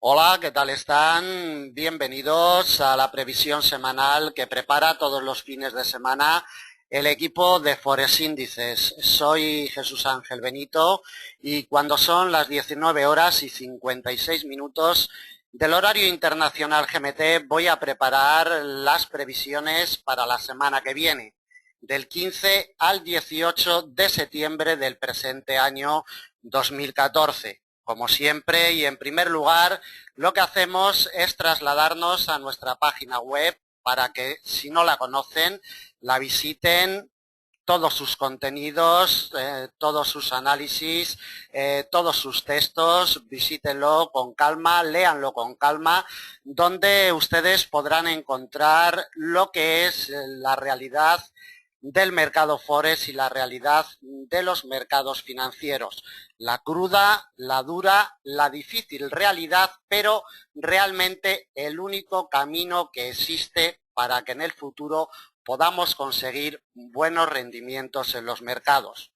Hola, ¿qué tal están? Bienvenidos a la previsión semanal que prepara todos los fines de semana el equipo de Forex Índices. Soy Jesús Ángel Benito y cuando son las 19 horas y 56 minutos del horario internacional GMT voy a preparar las previsiones para la semana que viene, del 15 al 18 de septiembre del presente año 2014. Como siempre y en primer lugar, lo que hacemos es trasladarnos a nuestra página web para que, si no la conocen, la visiten, todos sus contenidos, todos sus análisis, todos sus textos, visítenlo con calma, léanlo con calma, donde ustedes podrán encontrar lo que es la realidad del mercado Forex y la realidad de los mercados financieros. La cruda, la dura, la difícil realidad, pero realmente el único camino que existe para que en el futuro podamos conseguir buenos rendimientos en los mercados.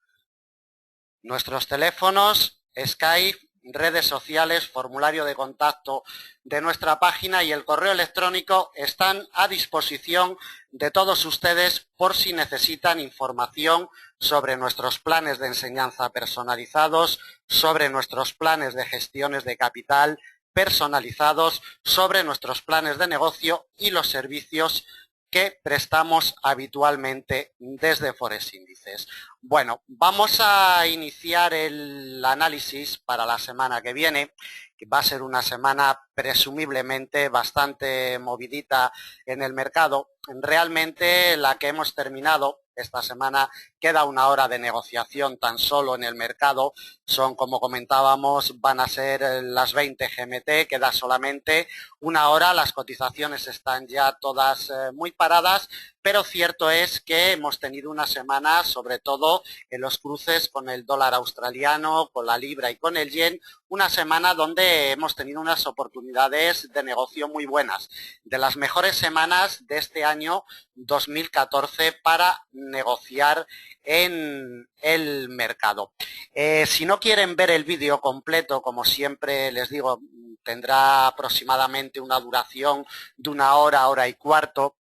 Nuestros teléfonos, Skype, redes sociales, formulario de contacto de nuestra página y el correo electrónico están a disposición de todos ustedes por si necesitan información sobre nuestros planes de enseñanza personalizados, sobre nuestros planes de gestiones de capital personalizados, sobre nuestros planes de negocio y los servicios que prestamos habitualmente desde Forex Índices. Bueno, vamos a iniciar el análisis para la semana que viene, que va a ser una semana presumiblemente bastante movidita en el mercado. Realmente la que hemos terminado esta semana, queda una hora de negociación tan solo en el mercado, son, como comentábamos, van a ser las 20 GMT, queda solamente una hora, las cotizaciones están ya todas muy paradas, pero cierto es que hemos tenido una semana, sobre todo en los cruces con el dólar australiano, con la libra y con el yen, una semana donde hemos tenido unas oportunidades de negocio muy buenas, de las mejores semanas de este año 2014 para negociar en el mercado. Si no quieren ver el vídeo completo, como siempre les digo, tendrá aproximadamente una duración de una hora, hora y cuarto.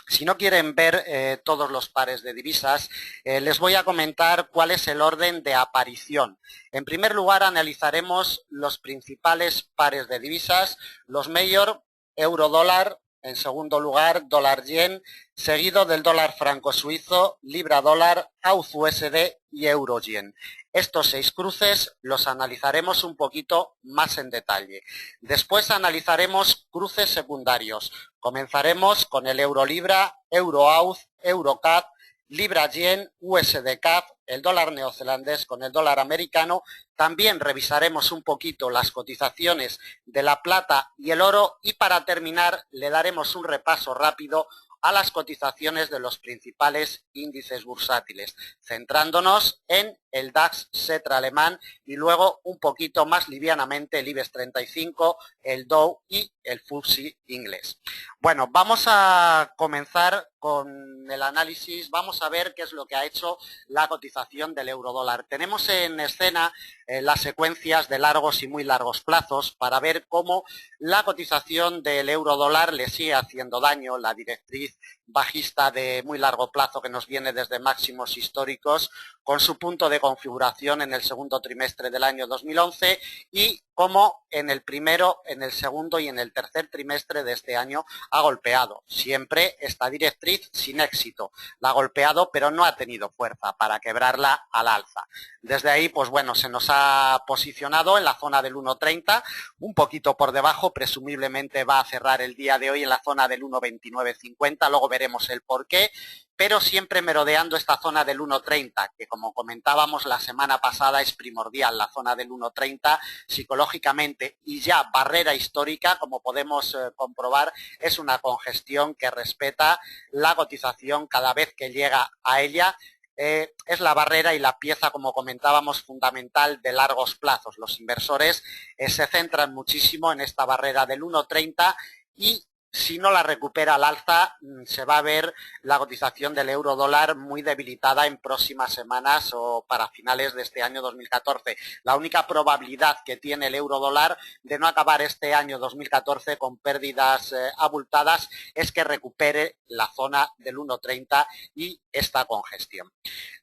Si no quieren ver todos los pares de divisas, les voy a comentar cuál es el orden de aparición. En primer lugar, analizaremos los principales pares de divisas, los mayor, euro-dólar, en segundo lugar, dólar-yen, seguido del dólar franco-suizo, libra-dólar, AUD-USD y euro-yen. Estos 6 cruces los analizaremos un poquito más en detalle. Después analizaremos cruces secundarios. Comenzaremos con el euro-libra, euro-AUD, euro-CAD, libra-yen, USD-CAD, el dólar neozelandés con el dólar americano. También revisaremos un poquito las cotizaciones de la plata y el oro y para terminar le daremos un repaso rápido a las cotizaciones de los principales índices bursátiles, centrándonos en el DAX Xetra alemán y luego un poquito más livianamente el IBEX 35, el Dow y el FTSE inglés. Bueno, vamos a comenzar con el análisis, vamos a ver qué es lo que ha hecho la cotización del eurodólar. Tenemos en escena las secuencias de largos y muy largos plazos para ver cómo la cotización del eurodólar le sigue haciendo daño, la directriz bajista de muy largo plazo que nos viene desde máximos históricos con su punto de configuración en el segundo trimestre del año 2011 y cómo en el primero, en el segundo y en el tercer trimestre de este año ha golpeado. Siempre esta directriz sin éxito. La ha golpeado pero no ha tenido fuerza para quebrarla al alza. Desde ahí, pues bueno, se nos ha posicionado en la zona del 1.30, un poquito por debajo, presumiblemente va a cerrar el día de hoy en la zona del 1.2950, luego veremos el porqué, pero siempre merodeando esta zona del 1.30, que como comentábamos la semana pasada es primordial, la zona del 1.30 psicológicamente y ya barrera histórica, como podemos comprobar, es una congestión que respeta la cotización cada vez que llega a ella. Es la barrera y la pieza, como comentábamos, fundamental de largos plazos. Los inversores se centran muchísimo en esta barrera del 1.30 y Si no la recupera al alza, se va a ver la cotización del euro dólar muy debilitada en próximas semanas o para finales de este año 2014. La única probabilidad que tiene el euro dólar de no acabar este año 2014 con pérdidas abultadas es que recupere la zona del 1,30 y esta congestión.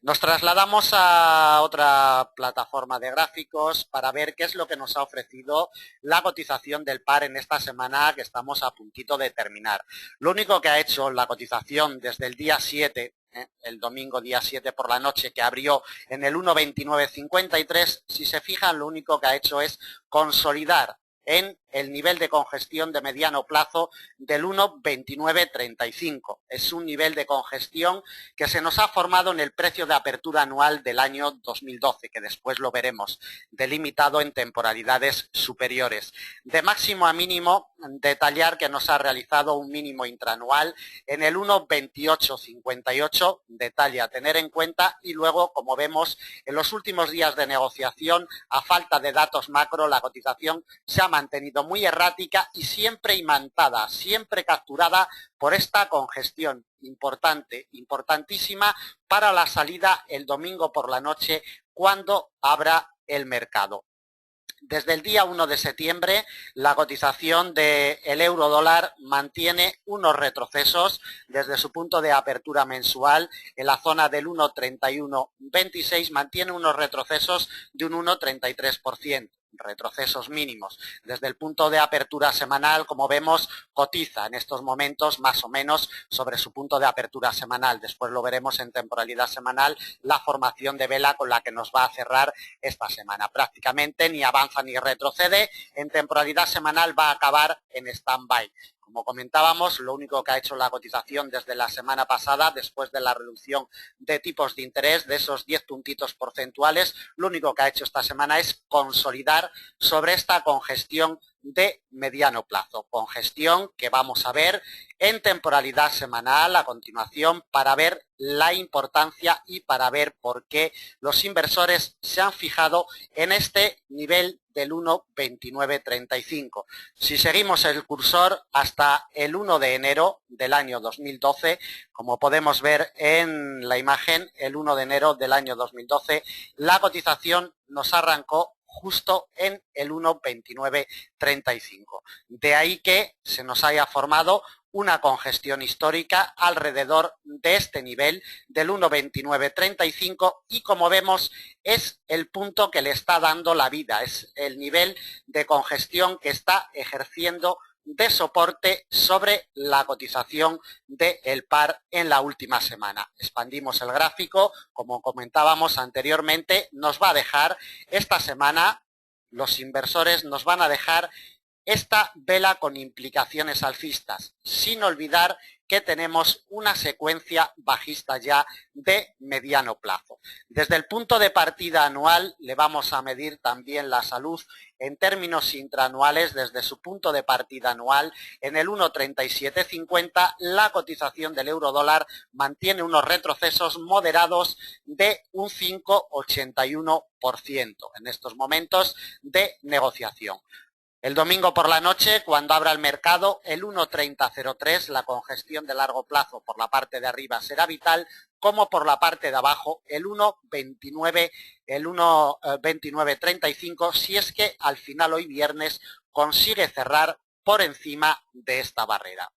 Nos trasladamos a otra plataforma de gráficos para ver qué es lo que nos ha ofrecido la cotización del par en esta semana que estamos a puntito de terminar. Lo único que ha hecho la cotización desde el día 7, el domingo día 7 por la noche, que abrió en el 1,2953, si se fijan, lo único que ha hecho es consolidar en el nivel de congestión de mediano plazo del 1,2935. Es un nivel de congestión que se nos ha formado en el precio de apertura anual del año 2012, que después lo veremos, delimitado en temporalidades superiores. De máximo a mínimo, detallar que nos ha realizado un mínimo intraanual en el 1,2858, detalle a tener en cuenta, y luego, como vemos, en los últimos días de negociación, a falta de datos macro, la cotización se ha mantenido muy errática y siempre imantada, siempre capturada por esta congestión importante, importantísima para la salida el domingo por la noche cuando abra el mercado. Desde el día 1 de septiembre, la cotización del euro dólar mantiene unos retrocesos desde su punto de apertura mensual en la zona del 1,3126, mantiene unos retrocesos de un 1,33%. Retrocesos mínimos. Desde el punto de apertura semanal, como vemos, cotiza en estos momentos más o menos sobre su punto de apertura semanal. Después lo veremos en temporalidad semanal, la formación de vela con la que nos va a cerrar esta semana. Prácticamente ni avanza ni retrocede. En temporalidad semanal va a acabar en stand-by. Como comentábamos, lo único que ha hecho la cotización desde la semana pasada, después de la reducción de tipos de interés, de esos 10 puntitos porcentuales, lo único que ha hecho esta semana es consolidar sobre esta congestión de mediano plazo. Congestión que vamos a ver en temporalidad semanal a continuación para ver la importancia y para ver por qué los inversores se han fijado en este nivel del 1,2935. Si seguimos el cursor hasta el 1 de enero del año 2012, como podemos ver en la imagen, el 1 de enero del año 2012, la cotización nos arrancó justo en el 1,2935. De ahí que se nos haya formado una congestión histórica alrededor de este nivel del 1,2935 y, como vemos, es el punto que le está dando la vida, es el nivel de congestión que está ejerciendo de soporte sobre la cotización del par en la última semana. Expandimos el gráfico, como comentábamos anteriormente, nos va a dejar esta semana, los inversores nos van a dejar esta vela con implicaciones alcistas, sin olvidar que tenemos una secuencia bajista ya de mediano plazo. Desde el punto de partida anual le vamos a medir también la salud en términos intraanuales. Desde su punto de partida anual en el 1,3750 la cotización del euro dólar mantiene unos retrocesos moderados de un 5,81% en estos momentos de negociación. El domingo por la noche, cuando abra el mercado, el 1,3003, la congestión de largo plazo por la parte de arriba será vital, como por la parte de abajo, el 1,2935, si es que al final hoy viernes consigue cerrar por encima de esta barrera.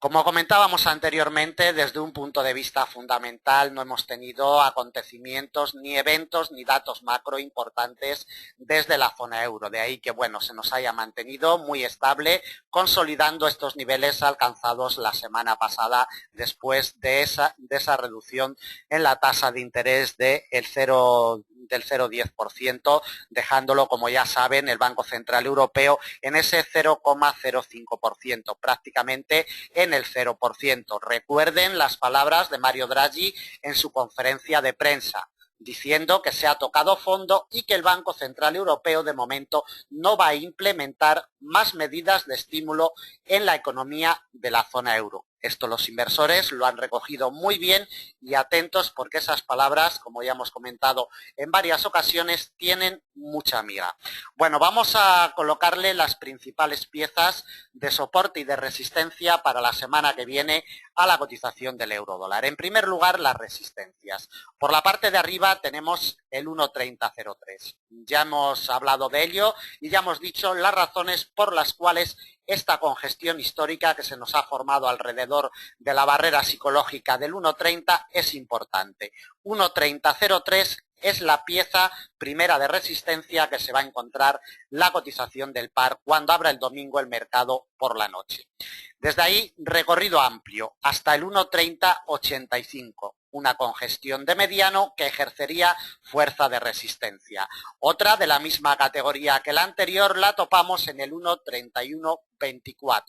Como comentábamos anteriormente, desde un punto de vista fundamental no hemos tenido acontecimientos, ni eventos, ni datos macro importantes desde la zona euro. De ahí que, bueno, se nos haya mantenido muy estable, consolidando estos niveles alcanzados la semana pasada después de esa reducción en la tasa de interés del 0,10%, dejándolo, como ya saben, el Banco Central Europeo en ese 0,05%, prácticamente en el 0%. Recuerden las palabras de Mario Draghi en su conferencia de prensa, diciendo que se ha tocado fondo y que el Banco Central Europeo de momento no va a implementar más medidas de estímulo en la economía de la zona euro. Esto los inversores lo han recogido muy bien y atentos porque esas palabras, como ya hemos comentado en varias ocasiones, tienen mucha miga. Bueno, vamos a colocarle las principales piezas de soporte y de resistencia para la semana que viene a la cotización del euro dólar. En primer lugar, las resistencias. Por la parte de arriba tenemos el 1.3003. Ya hemos hablado de ello y ya hemos dicho las razones por las cuales esta congestión histórica que se nos ha formado alrededor de la barrera psicológica del 1.30 es importante. 1.3003 es la pieza primera de resistencia que se va a encontrar la cotización del par cuando abra el domingo el mercado por la noche. Desde ahí, recorrido amplio hasta el 1.3085. Una congestión de mediano que ejercería fuerza de resistencia. Otra de la misma categoría que la anterior la topamos en el 1.3124.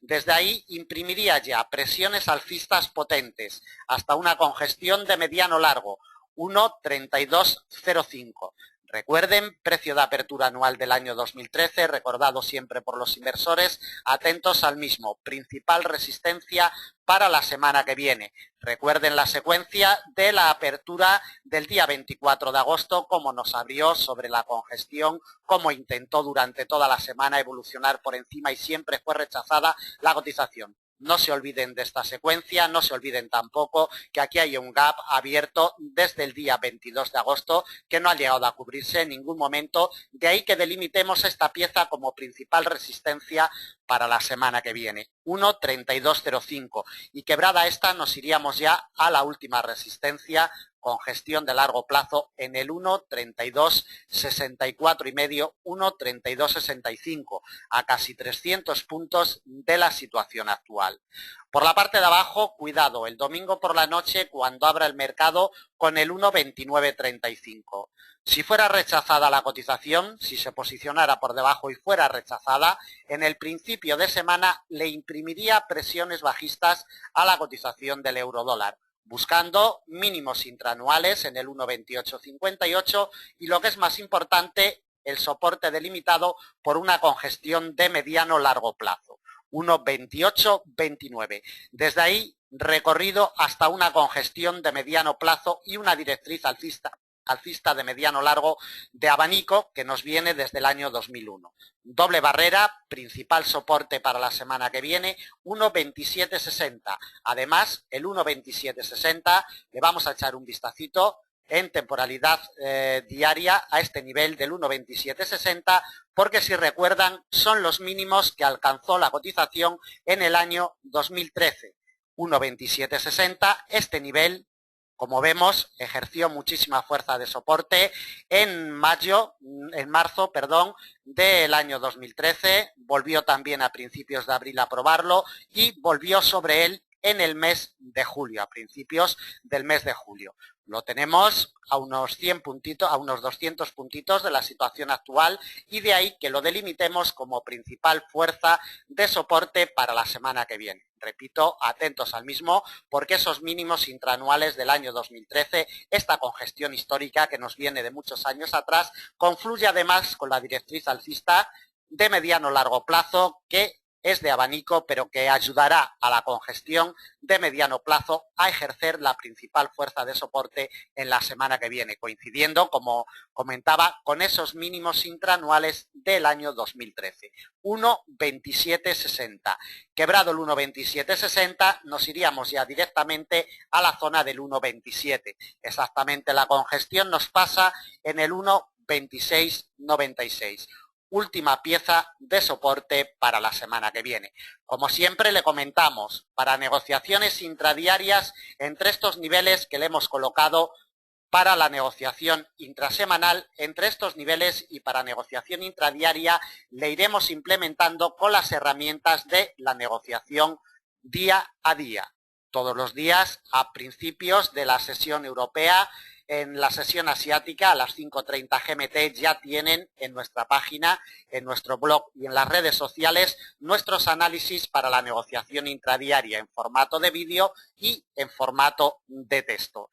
Desde ahí imprimiría ya presiones alcistas potentes hasta una congestión de mediano largo, 1.3205. Recuerden, precio de apertura anual del año 2013, recordado siempre por los inversores, atentos al mismo, principal resistencia para la semana que viene. Recuerden la secuencia de la apertura del día 24 de agosto, cómo nos abrió sobre la congestión, cómo intentó durante toda la semana evolucionar por encima y siempre fue rechazada la cotización. No se olviden de esta secuencia, no se olviden tampoco que aquí hay un gap abierto desde el día 22 de agosto que no ha llegado a cubrirse en ningún momento, de ahí que delimitemos esta pieza como principal resistencia para la semana que viene, 1.3205, y quebrada esta nos iríamos ya a la última resistencia, congestión de largo plazo en el 1.3264 y medio, 1.3265, a casi 300 puntos de la situación actual. Por la parte de abajo, cuidado, el domingo por la noche cuando abra el mercado con el 1.2935. Si fuera rechazada la cotización, si se posicionara por debajo y fuera rechazada, en el principio de semana le imprimiría presiones bajistas a la cotización del euro dólar, buscando mínimos intraanuales en el 1.2858 y lo que es más importante, el soporte delimitado por una congestión de mediano largo plazo, 1.2829. Desde ahí, recorrido hasta una congestión de mediano plazo y una directriz alcista de mediano largo de abanico que nos viene desde el año 2001. Doble barrera, principal soporte para la semana que viene, 1.2760. Además, el 1.2760 le vamos a echar un vistacito en temporalidad diaria a este nivel del 1.2760, porque si recuerdan son los mínimos que alcanzó la cotización en el año 2013. 1.2760, este nivel, como vemos, ejerció muchísima fuerza de soporte en marzo, del año 2013, volvió también a principios de abril a probarlo y volvió sobre él en el mes de julio, a principios del mes de julio. Lo tenemos a unos 100 puntitos, a unos 200 puntitos de la situación actual y de ahí que lo delimitemos como principal fuerza de soporte para la semana que viene. Repito, atentos al mismo porque esos mínimos intraanuales del año 2013, esta congestión histórica que nos viene de muchos años atrás, confluye además con la directriz alcista de mediano largo plazo que es de abanico, pero que ayudará a la congestión de mediano plazo a ejercer la principal fuerza de soporte en la semana que viene, coincidiendo, como comentaba, con esos mínimos intraanuales del año 2013. 1.2760. Quebrado el 1.2760, nos iríamos ya directamente a la zona del 1.27. Exactamente la congestión nos pasa en el 1.2696. Última pieza de soporte para la semana que viene. Como siempre le comentamos, para negociaciones intradiarias entre estos niveles que le hemos colocado para la negociación intrasemanal, entre estos niveles y para negociación intradiaria le iremos implementando con las herramientas de la negociación día a día. Todos los días a principios de la sesión europea. En la sesión asiática a las 5:30 GMT ya tienen en nuestra página, en nuestro blog y en las redes sociales nuestros análisis para la negociación intradiaria en formato de vídeo y en formato de texto.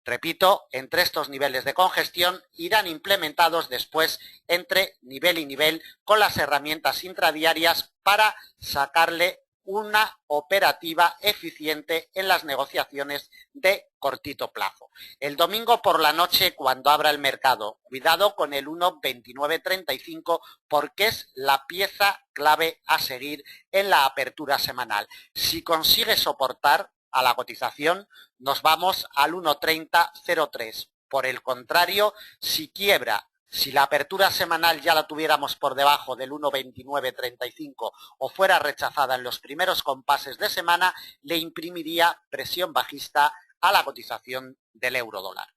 Repito, entre estos niveles de congestión irán implementados después entre nivel y nivel con las herramientas intradiarias para sacarle una operativa eficiente en las negociaciones de cortito plazo. El domingo por la noche, cuando abra el mercado, cuidado con el 1,2935 porque es la pieza clave a seguir en la apertura semanal. Si consigue soportar a la cotización, nos vamos al 1,3003. Por el contrario, si quiebra, si la apertura semanal ya la tuviéramos por debajo del 1,2935 o fuera rechazada en los primeros compases de semana, le imprimiría presión bajista a la cotización del euro dólar.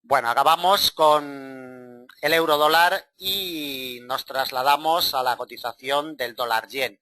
Bueno, acabamos con el euro dólar y nos trasladamos a la cotización del dólar yen.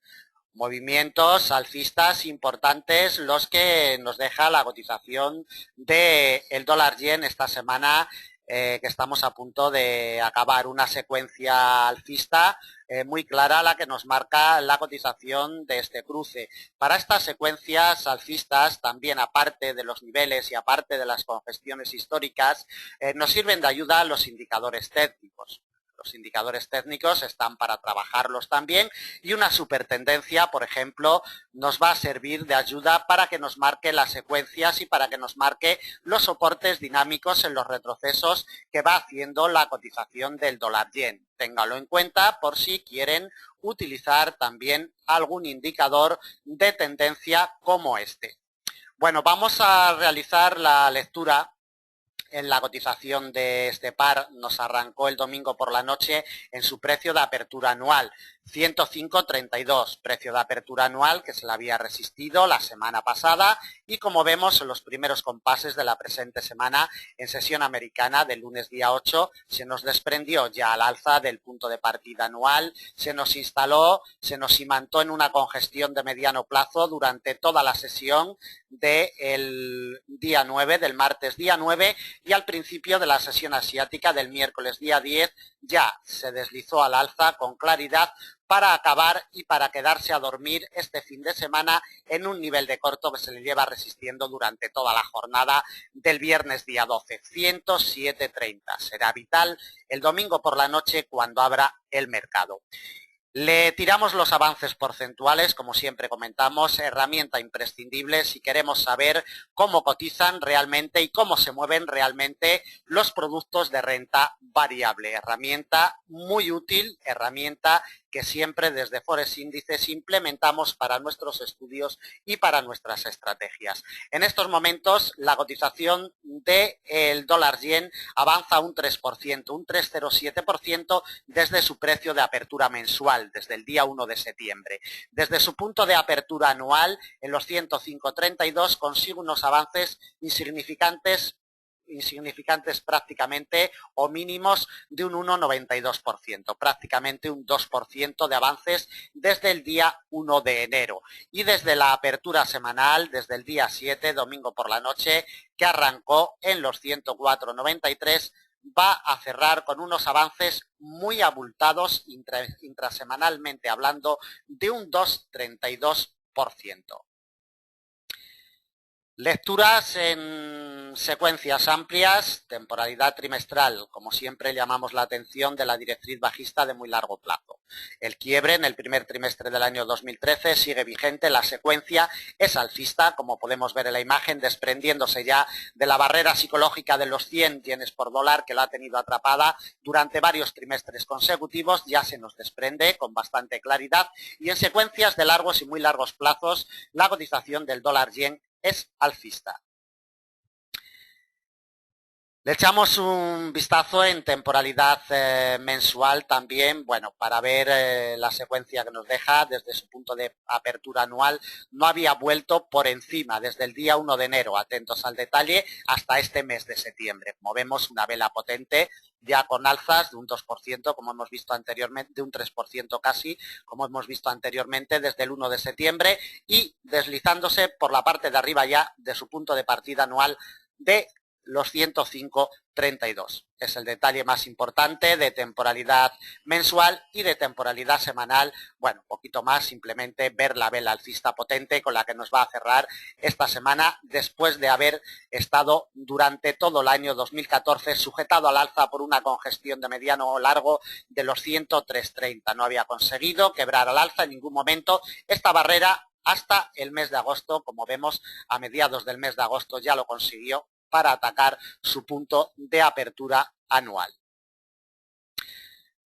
Movimientos alcistas importantes los que nos deja la cotización del dólar yen esta semana, que estamos a punto de acabar una secuencia alcista muy clara, la que nos marca la cotización de este cruce. Para estas secuencias alcistas, también aparte de los niveles y aparte de las congestiones históricas, nos sirven de ayuda los indicadores técnicos. Los indicadores técnicos están para trabajarlos también y una supertendencia, por ejemplo, nos va a servir de ayuda para que nos marque las secuencias y para que nos marque los soportes dinámicos en los retrocesos que va haciendo la cotización del dólar yen. Ténganlo en cuenta por si quieren utilizar también algún indicador de tendencia como este. Bueno, vamos a realizar la lectura. En la cotización de este par nos arrancó el domingo por la noche en su precio de apertura anual, 105,32, precio de apertura anual que se le había resistido la semana pasada y como vemos en los primeros compases de la presente semana en sesión americana del lunes día 8 se nos desprendió ya al alza del punto de partida anual, se nos instaló, se nos imantó en una congestión de mediano plazo durante toda la sesión del día 9, del martes día 9 y al principio de la sesión asiática del miércoles día 10 ya se deslizó al alza con claridad para acabar y para quedarse a dormir este fin de semana en un nivel de corto que se le lleva resistiendo durante toda la jornada del viernes día 12, 107,30. Será vital el domingo por la noche cuando abra el mercado. Le tiramos los avances porcentuales, como siempre comentamos, herramienta imprescindible si queremos saber cómo cotizan realmente y cómo se mueven realmente los productos de renta variable. Herramienta muy útil, herramienta que siempre desde Forex Índices implementamos para nuestros estudios y para nuestras estrategias. En estos momentos la cotización del dólar yen avanza un 3%, un 3,07% desde su precio de apertura mensual, desde el día 1 de septiembre. Desde su punto de apertura anual, en los 105,32, consigue unos avances insignificantes prácticamente o mínimos de un 1,92%, prácticamente un 2% de avances desde el día 1 de enero. Y desde la apertura semanal, desde el día 7, domingo por la noche, que arrancó en los 104,93, va a cerrar con unos avances muy abultados intrasemanalmente hablando de un 2,32%. Lecturas en secuencias amplias, temporalidad trimestral, como siempre llamamos la atención de la directriz bajista de muy largo plazo. El quiebre en el primer trimestre del año 2013 sigue vigente, la secuencia es alcista, como podemos ver en la imagen, desprendiéndose ya de la barrera psicológica de los 100 yenes por dólar que la ha tenido atrapada durante varios trimestres consecutivos, ya se nos desprende con bastante claridad y en secuencias de largos y muy largos plazos la cotización del dólar yen es alcista. Le echamos un vistazo en temporalidad mensual también, bueno, para ver la secuencia que nos deja desde su punto de apertura anual. No había vuelto por encima desde el día 1 de enero, atentos al detalle, hasta este mes de septiembre. Movemos una vela potente ya con alzas de un 2%, como hemos visto anteriormente, de un 3% casi, como hemos visto anteriormente desde el 1 de septiembre y deslizándose por la parte de arriba ya de su punto de partida anual de los 105,32. Es el detalle más importante de temporalidad mensual y de temporalidad semanal. Bueno, un poquito más, simplemente ver la vela alcista potente con la que nos va a cerrar esta semana después de haber estado durante todo el año 2014 sujetado al alza por una congestión de mediano o largo de los 103,30. No había conseguido quebrar al alza en ningún momento esta barrera hasta el mes de agosto. Como vemos, a mediados del mes de agosto ya lo consiguió para atacar su punto de apertura anual.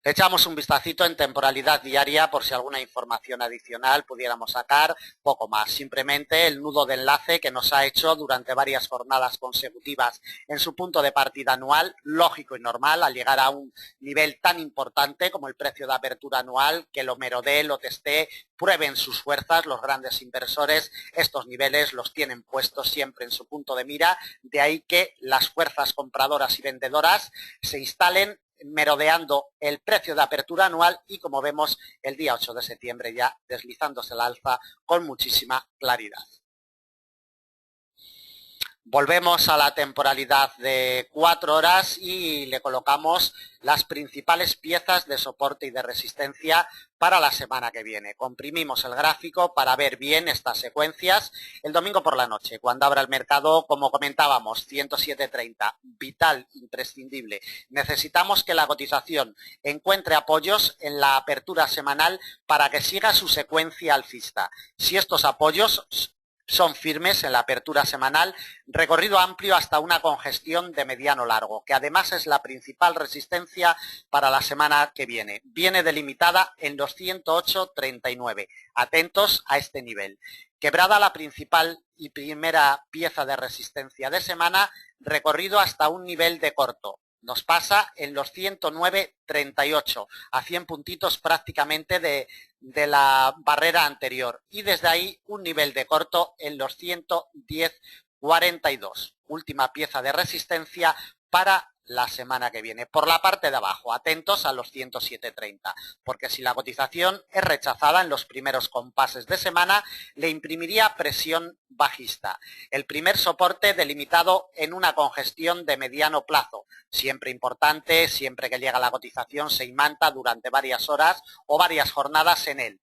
Echamos un vistacito en temporalidad diaria por si alguna información adicional pudiéramos sacar, poco más. Simplemente el nudo de enlace que nos ha hecho durante varias jornadas consecutivas en su punto de partida anual, lógico y normal, al llegar a un nivel tan importante como el precio de apertura anual, que lo merodee, lo testee, prueben sus fuerzas. Los grandes inversores estos niveles los tienen puestos siempre en su punto de mira, de ahí que las fuerzas compradoras y vendedoras se instalen merodeando el precio de apertura anual y, como vemos, el día 8 de septiembre ya deslizándose al alza con muchísima claridad. Volvemos a la temporalidad de 4 horas y le colocamos las principales piezas de soporte y de resistencia para la semana que viene. Comprimimos el gráfico para ver bien estas secuencias. El domingo por la noche, cuando abra el mercado, como comentábamos, 107,30, vital, imprescindible. Necesitamos que la cotización encuentre apoyos en la apertura semanal para que siga su secuencia alcista. Si estos apoyos son firmes en la apertura semanal, recorrido amplio hasta una congestión de mediano largo, que además es la principal resistencia para la semana que viene. Viene delimitada en los 108,39. Atentos a este nivel. Quebrada la principal y primera pieza de resistencia de semana, recorrido hasta un nivel de corto. Nos pasa en los 109,38, a 100 puntitos prácticamente de la barrera anterior. Y desde ahí un nivel de corto en los 110,42. Última pieza de resistencia para la semana que viene. Por la parte de abajo, atentos a los 107,30, porque si la cotización es rechazada en los primeros compases de semana, le imprimiría presión bajista. El primer soporte delimitado en una congestión de mediano plazo, siempre importante, siempre que llega la cotización se imanta durante varias horas o varias jornadas en él.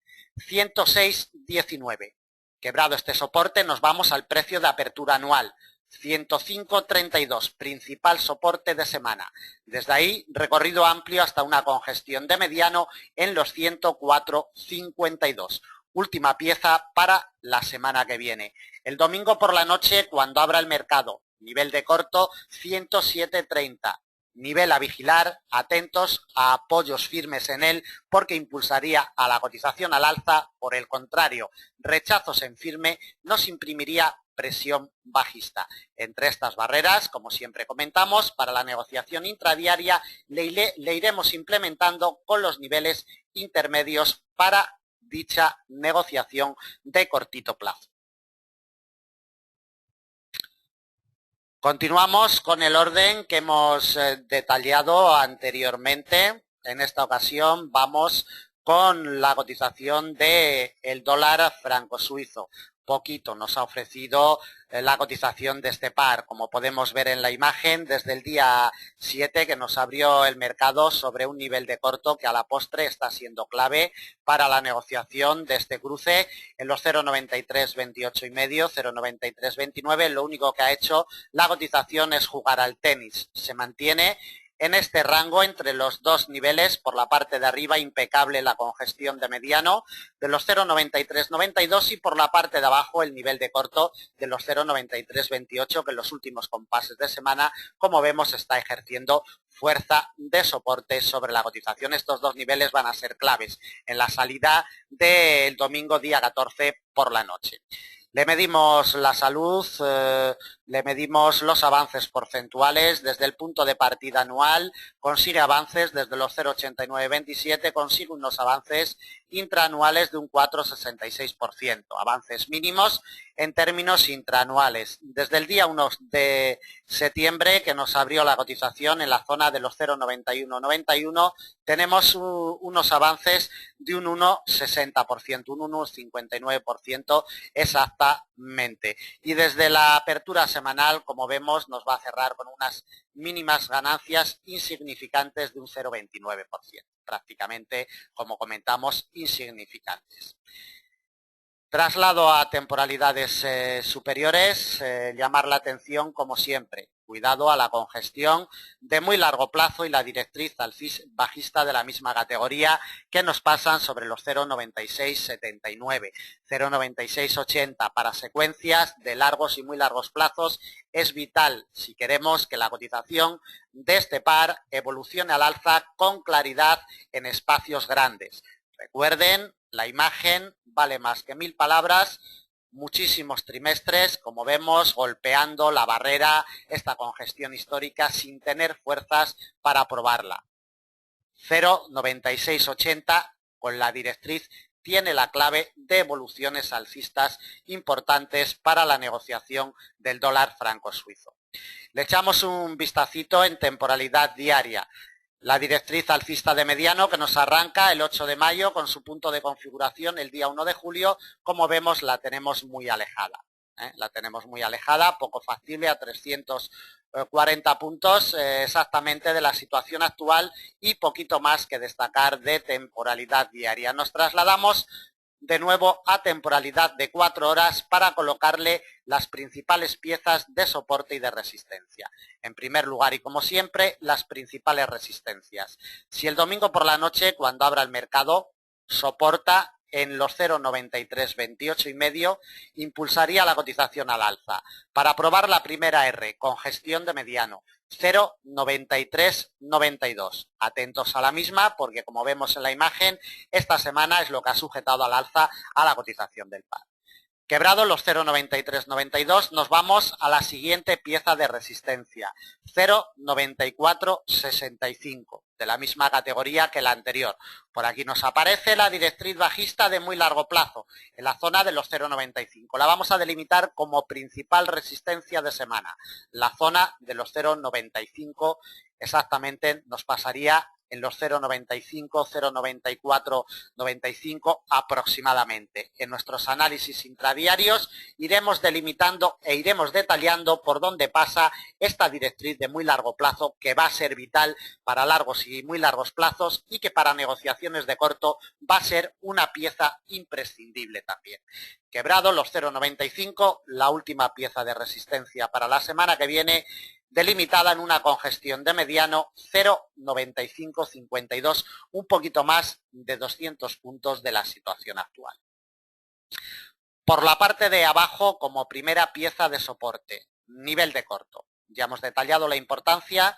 106,19. Quebrado este soporte, nos vamos al precio de apertura anual. 105,32, principal soporte de semana. Desde ahí, recorrido amplio hasta una congestión de mediano en los 104,52. Última pieza para la semana que viene. El domingo por la noche, cuando abra el mercado, nivel de corto 107,30. Nivel a vigilar, atentos a apoyos firmes en él porque impulsaría a la cotización al alza. Por el contrario, rechazos en firme nos imprimiría presión bajista. Entre estas barreras, como siempre comentamos, para la negociación intradiaria le iremos implementando con los niveles intermedios para dicha negociación de cortito plazo. Continuamos con el orden que hemos detallado anteriormente. En esta ocasión vamos con la cotización del dólar franco suizo. Poquito nos ha ofrecido la cotización de este par, como podemos ver en la imagen, desde el día 7 que nos abrió el mercado sobre un nivel de corto que a la postre está siendo clave para la negociación de este cruce en los 0,9328 y medio, 0,9329. Lo único que ha hecho la cotización es jugar al tenis. Se mantiene en este rango entre los dos niveles. Por la parte de arriba, impecable la congestión de mediano de los 0,9392 y por la parte de abajo el nivel de corto de los 0,9328 que en los últimos compases de semana, como vemos, está ejerciendo fuerza de soporte sobre la cotización. Estos dos niveles van a ser claves en la salida del domingo día 14 por la noche. Le medimos la salud, le medimos los avances porcentuales. Desde el punto de partida anual consigue avances desde los 0,8927, consigue unos avances intraanuales de un 4,66%, avances mínimos en términos intraanuales. Desde el día 1 de septiembre que nos abrió la cotización en la zona de los 0,9191, tenemos unos avances de un 1,60%, un 1,59% exactamente. mente. Y desde la apertura semanal, como vemos, nos va a cerrar con unas mínimas ganancias insignificantes de un 0,29%, prácticamente, como comentamos, insignificantes. Traslado a temporalidades superiores, llamar la atención como siempre. Cuidado a la congestión de muy largo plazo y la directriz bajista de la misma categoría que nos pasan sobre los 0,9679, 0,9680 para secuencias de largos y muy largos plazos. Es vital si queremos que la cotización de este par evolucione al alza con claridad en espacios grandes. Recuerden, la imagen vale más que 1000 palabras, muchísimos trimestres, como vemos, golpeando la barrera, esta congestión histórica, sin tener fuerzas para probarla. 0,9680 con la directriz tiene la clave de evoluciones alcistas importantes para la negociación del dólar franco suizo. Le echamos un vistacito en temporalidad diaria. La directriz alcista de mediano que nos arranca el 8 de mayo con su punto de configuración el día 1 de julio, como vemos la tenemos muy alejada. La tenemos muy alejada, poco factible, a 340 puntos exactamente de la situación actual y poquito más que destacar de temporalidad diaria. Nos trasladamos de nuevo a temporalidad de 4 horas para colocarle las principales piezas de soporte y de resistencia. En primer lugar y como siempre, las principales resistencias. Si el domingo por la noche, cuando abra el mercado, soporta en los 0,9328 y medio, impulsaría la cotización al alza. Para probar la primera R, congestión de mediano, 0,9392. Atentos a la misma porque, como vemos en la imagen, esta semana es lo que ha sujetado al alza a la cotización del par. Quebrado los 0,9392, nos vamos a la siguiente pieza de resistencia, 0,9465, de la misma categoría que la anterior. Por aquí nos aparece la directriz bajista de muy largo plazo, en la zona de los 0,95. La vamos a delimitar como principal resistencia de semana. La zona de los 0,95 exactamente nos pasaría en los 0,95, 0,94, 95 aproximadamente. En nuestros análisis intradiarios iremos delimitando e iremos detallando por dónde pasa esta directriz de muy largo plazo que va a ser vital para largos y muy largos plazos y que para negociaciones de corto va a ser una pieza imprescindible también. Quebrado los 0,95, la última pieza de resistencia para la semana que viene, delimitada en una congestión de mediano 0,9552, un poquito más de 200 puntos de la situación actual. Por la parte de abajo, como primera pieza de soporte, nivel de corto. Ya hemos detallado la importancia,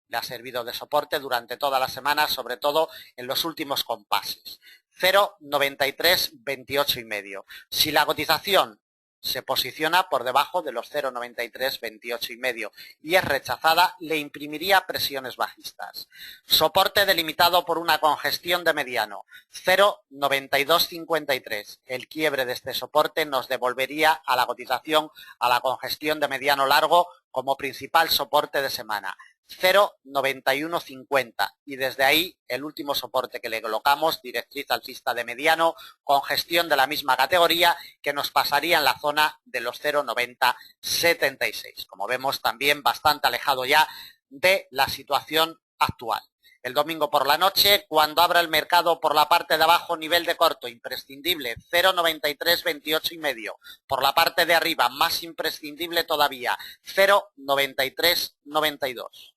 le ha servido de soporte durante toda la semana, sobre todo en los últimos compases. 0,9328 y medio. Si la cotización se posiciona por debajo de los 0,9328 y medio y es rechazada, le imprimiría presiones bajistas. Soporte delimitado por una congestión de mediano, 0,9253. El quiebre de este soporte nos devolvería a la cotización a la congestión de mediano largo como principal soporte de semana. 0,9150 y desde ahí el último soporte que le colocamos, directriz alcista de mediano, congestión de la misma categoría que nos pasaría en la zona de los 0,9076. Como vemos también bastante alejado ya de la situación actual. El domingo por la noche, cuando abra el mercado por la parte de abajo, nivel de corto imprescindible, 0,9328 y medio. Por la parte de arriba, más imprescindible todavía, 0,9392.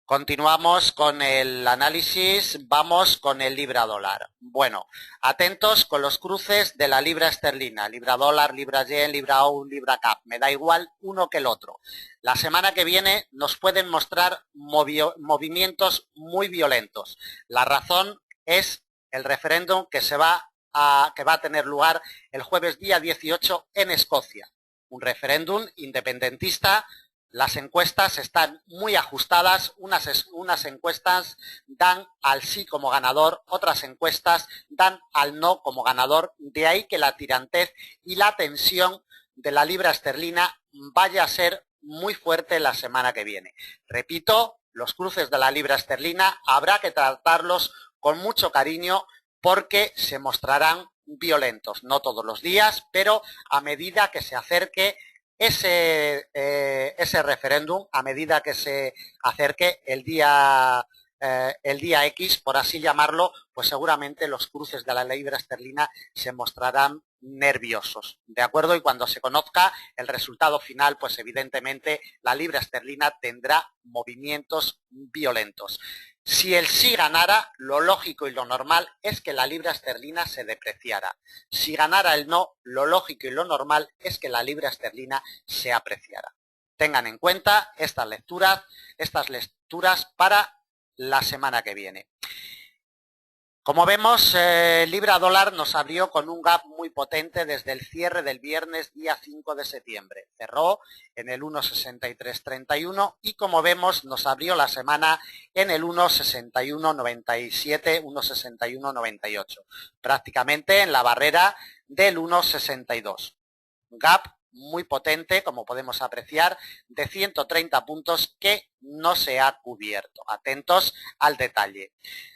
Continuamos con el análisis, vamos con el libra dólar. Bueno, atentos con los cruces de la libra esterlina, libra dólar, libra yen, libra OUN, libra CAP. Me da igual uno que el otro. La semana que viene nos pueden mostrar movimientos muy violentos. La razón es el referéndum que va a tener lugar el jueves día 18 en Escocia. Un referéndum independentista. Las encuestas están muy ajustadas, unas encuestas dan al sí como ganador, otras encuestas dan al no como ganador, de ahí que la tirantez y la tensión de la libra esterlina vaya a ser muy fuerte la semana que viene. Repito, los cruces de la libra esterlina habrá que tratarlos con mucho cariño porque se mostrarán violentos, no todos los días, pero a medida que se acerque ese referéndum, a medida que se acerque el día X, por así llamarlo, pues seguramente los cruces de la libra esterlina se mostrarán nerviosos, ¿de acuerdo? Y cuando se conozca el resultado final, pues evidentemente la libra esterlina tendrá movimientos violentos. Si el sí ganara, lo lógico y lo normal es que la libra esterlina se depreciara. Si ganara el no, lo lógico y lo normal es que la libra esterlina se apreciara. Tengan en cuenta estas lecturas para la semana que viene. Como vemos, libra dólar nos abrió con un gap muy potente desde el cierre del viernes día 5 de septiembre. Cerró en el 1,6331 y como vemos nos abrió la semana en el 1,6197, 1,6198, prácticamente en la barrera del 1,62. Gap muy potente, como podemos apreciar, de 130 puntos que no se ha cubierto. Atentos al detalle.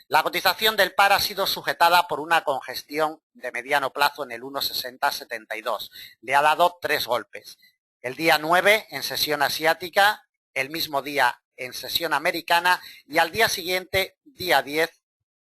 La cotización del par ha sido sujetada por una congestión de mediano plazo en el 1,6072. Le ha dado 3 golpes. El día 9 en sesión asiática, el mismo día en sesión americana y al día siguiente, día 10,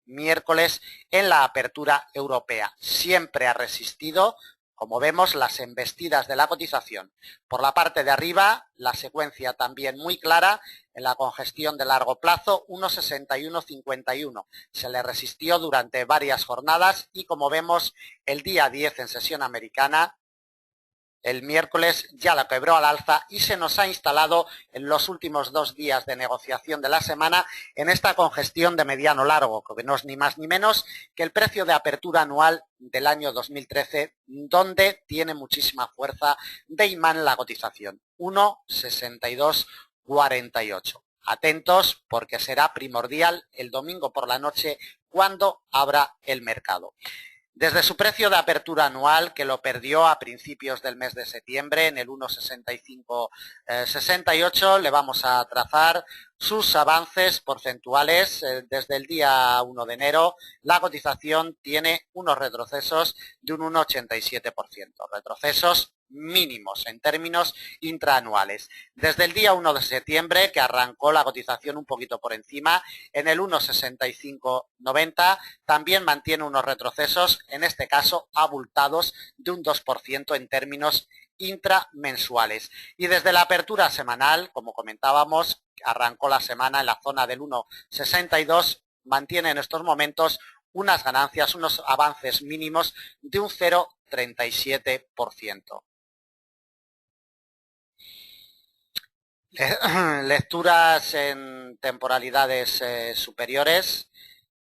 miércoles, en la apertura europea. Siempre ha resistido, como vemos, las embestidas de la cotización. Por la parte de arriba, la secuencia también muy clara en la congestión de largo plazo, 1,6151. Se le resistió durante varias jornadas y, como vemos, el día 10 en sesión americana, el miércoles ya la quebró al alza y se nos ha instalado en los últimos 2 días de negociación de la semana en esta congestión de mediano largo, que no es ni más ni menos que el precio de apertura anual del año 2013, donde tiene muchísima fuerza de imán la cotización, 1,6248. Atentos porque será primordial el domingo por la noche cuando abra el mercado. Desde su precio de apertura anual, que lo perdió a principios del mes de septiembre en el 1,6568, le vamos a trazar sus avances porcentuales. Desde el día 1 de enero, la cotización tiene unos retrocesos de un 1,87%, retrocesos mínimos en términos intraanuales. Desde el día 1 de septiembre, que arrancó la cotización un poquito por encima, en el 1,6590, también mantiene unos retrocesos, en este caso abultados, de un 2% en términos intramensuales. Y desde la apertura semanal, como comentábamos, arrancó la semana en la zona del 1,62, mantiene en estos momentos unas ganancias, unos avances mínimos de un 0,37%. Lecturas en temporalidades superiores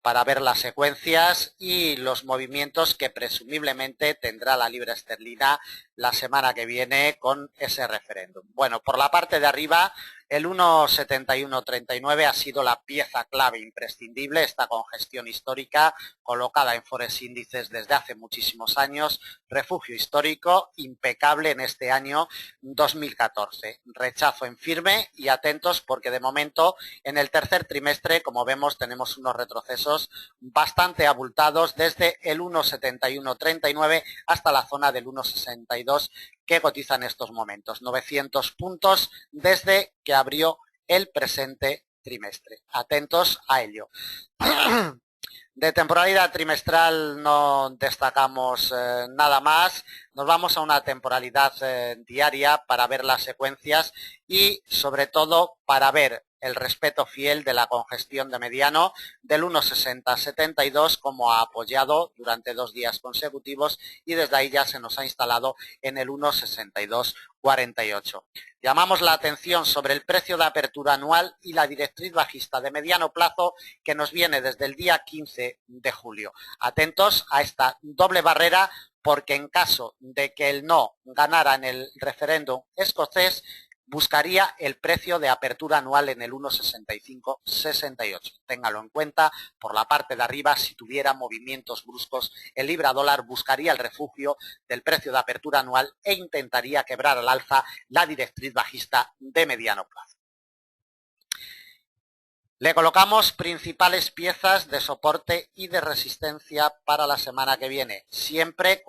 para ver las secuencias y los movimientos que presumiblemente tendrá la libra esterlina la semana que viene con ese referéndum. Bueno, por la parte de arriba, el 1,7139 ha sido la pieza clave imprescindible, esta congestión histórica colocada en Forex índices desde hace muchísimos años, refugio histórico impecable en este año 2014. Rechazo en firme y atentos porque de momento en el tercer trimestre, como vemos, tenemos unos retrocesos bastante abultados desde el 1,7139 hasta la zona del 1,62 que cotiza en estos momentos, 900 puntos desde que abrió el presente trimestre. Atentos a ello. De temporalidad trimestral no destacamos nada más. Nos vamos a una temporalidad diaria para ver las secuencias y sobre todo para ver el respeto fiel de la congestión de mediano del 1,6072 como ha apoyado durante 2 días consecutivos y desde ahí ya se nos ha instalado en el 1,6248. Llamamos la atención sobre el precio de apertura anual y la directriz bajista de mediano plazo que nos viene desde el día 15 de julio. Atentos a esta doble barrera porque en caso de que el no ganara en el referéndum escocés, buscaría el precio de apertura anual en el 1,6568. Téngalo en cuenta, por la parte de arriba, si tuviera movimientos bruscos, el libra dólar buscaría el refugio del precio de apertura anual e intentaría quebrar al alza la directriz bajista de mediano plazo. Le colocamos principales piezas de soporte y de resistencia para la semana que viene, siempre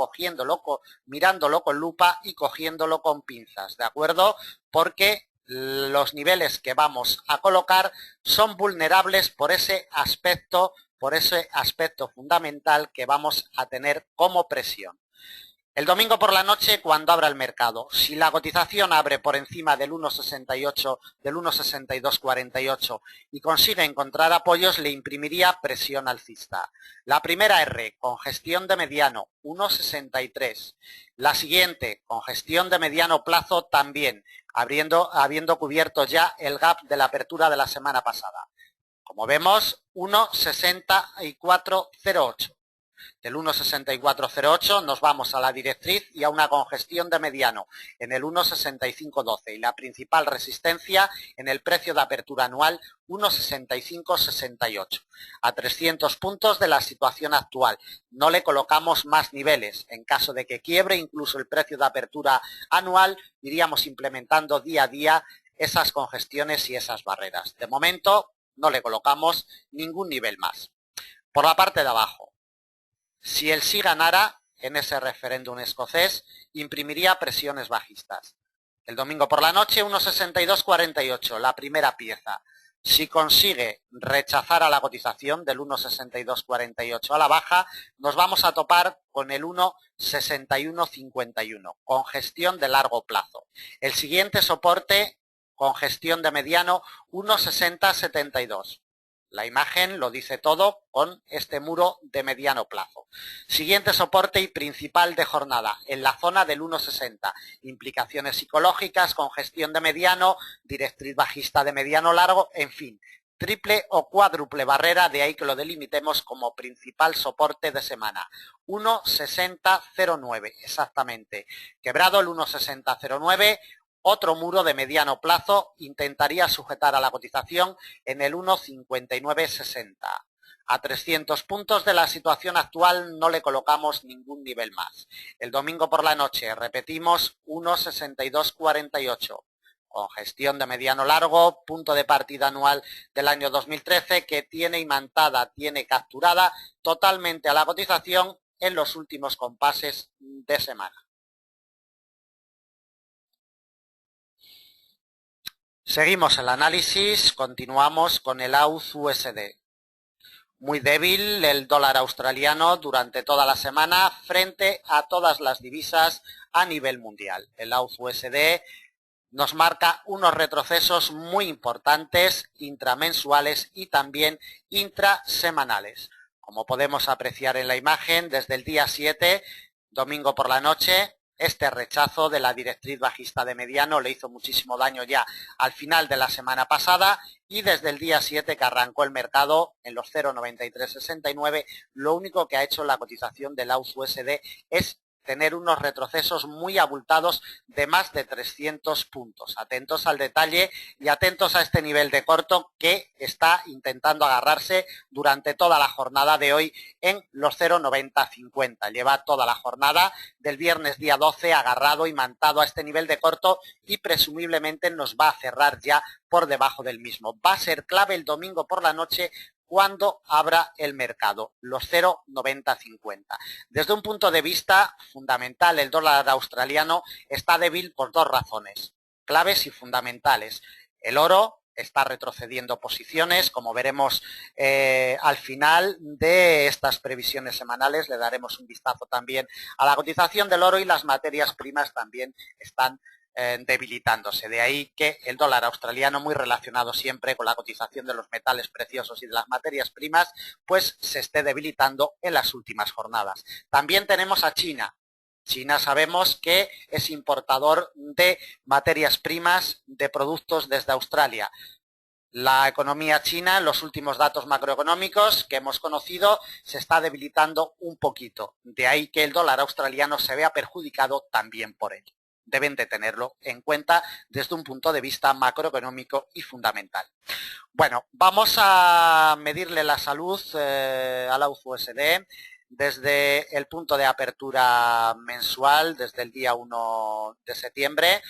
mirándolo con lupa y cogiéndolo con pinzas, ¿de acuerdo? Porque los niveles que vamos a colocar son vulnerables por ese aspecto fundamental que vamos a tener como presión. El domingo por la noche, cuando abra el mercado, si la cotización abre por encima del 1,68, del 1,6248 y consigue encontrar apoyos, le imprimiría presión alcista. La primera R, congestión de mediano, 1,63. La siguiente, congestión de mediano plazo también, habiendo cubierto ya el gap de la apertura de la semana pasada. Como vemos, 1,6408. Del 1,6408 nos vamos a la directriz y a una congestión de mediano en el 1,6512 y la principal resistencia en el precio de apertura anual 1,6568. A 300 puntos de la situación actual. No le colocamos más niveles. En caso de que quiebre incluso el precio de apertura anual, iríamos implementando día a día esas congestiones y esas barreras. De momento no le colocamos ningún nivel más. Por la parte de abajo. Si el sí ganara en ese referéndum escocés, imprimiría presiones bajistas. El domingo por la noche, 1,6248, la primera pieza. Si consigue rechazar a la cotización del 1,6248 a la baja, nos vamos a topar con el 1,6151, congestión de largo plazo. El siguiente soporte, congestión de mediano, 1,6072. La imagen lo dice todo con este muro de mediano plazo. Siguiente soporte y principal de jornada, en la zona del 1,60. Implicaciones psicológicas, congestión de mediano, directriz bajista de mediano largo, en fin. Triple o cuádruple barrera, de ahí que lo delimitemos como principal soporte de semana. 1,6009, exactamente. Quebrado el 1,6009. Otro muro de mediano plazo intentaría sujetar a la cotización en el 1,5960. A 300 puntos de la situación actual no le colocamos ningún nivel más. El domingo por la noche repetimos 1,6248. Congestión de mediano largo, punto de partida anual del año 2013 que tiene imantada, tiene capturada totalmente a la cotización en los últimos compases de semana. Seguimos el análisis, continuamos con el AUD-USD. Muy débil el dólar australiano durante toda la semana frente a todas las divisas a nivel mundial. El AUD-USD nos marca unos retrocesos muy importantes intramensuales y también intrasemanales. Como podemos apreciar en la imagen, desde el día 7, domingo por la noche, este rechazo de la directriz bajista de mediano le hizo muchísimo daño ya al final de la semana pasada y desde el día 7 que arrancó el mercado en los 0,9369, lo único que ha hecho la cotización del AUD-USD es tener unos retrocesos muy abultados de más de 300 puntos. Atentos al detalle y atentos a este nivel de corto que está intentando agarrarse durante toda la jornada de hoy en los 0,9050. Lleva toda la jornada del viernes día 12 agarrado y mantado a este nivel de corto y presumiblemente nos va a cerrar ya por debajo del mismo. Va a ser clave el domingo por la noche cuando abra el mercado, los 0,9050. Desde un punto de vista fundamental, el dólar australiano está débil por dos razones, claves y fundamentales. El oro está retrocediendo posiciones, como veremos al final de estas previsiones semanales, le daremos un vistazo también a la cotización del oro y las materias primas también están debilitándose. De ahí que el dólar australiano, muy relacionado siempre con la cotización de los metales preciosos y de las materias primas, pues se esté debilitando en las últimas jornadas. También tenemos a China. China sabemos que es importador de materias primas, de productos desde Australia. La economía china, en los últimos datos macroeconómicos que hemos conocido, se está debilitando un poquito. De ahí que el dólar australiano se vea perjudicado también por ello. Deben de tenerlo en cuenta desde un punto de vista macroeconómico y fundamental. Bueno, vamos a medirle la salud al AUD-USD. desde el punto de apertura mensual, desde el día 1 de septiembre,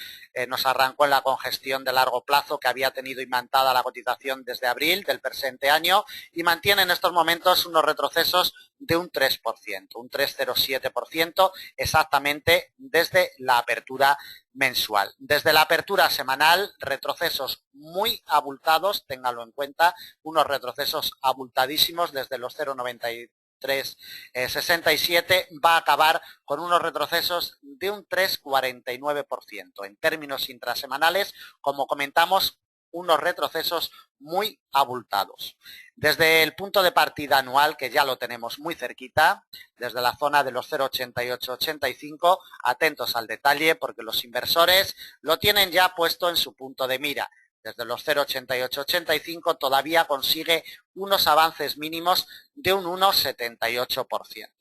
nos arrancó en la congestión de largo plazo que había tenido imantada la cotización desde abril del presente año y mantiene en estos momentos unos retrocesos de un 3%, un 3,07% exactamente desde la apertura mensual. Desde la apertura semanal, retrocesos muy abultados, ténganlo en cuenta, unos retrocesos abultadísimos desde los 0,9367 va a acabar con unos retrocesos de un 3,49%. En términos intrasemanales, como comentamos, unos retrocesos muy abultados. Desde el punto de partida anual, que ya lo tenemos muy cerquita, desde la zona de los 0,8885, atentos al detalle porque los inversores lo tienen ya puesto en su punto de mira. Desde los 0,8885 todavía consigue unos avances mínimos de un 1,78%.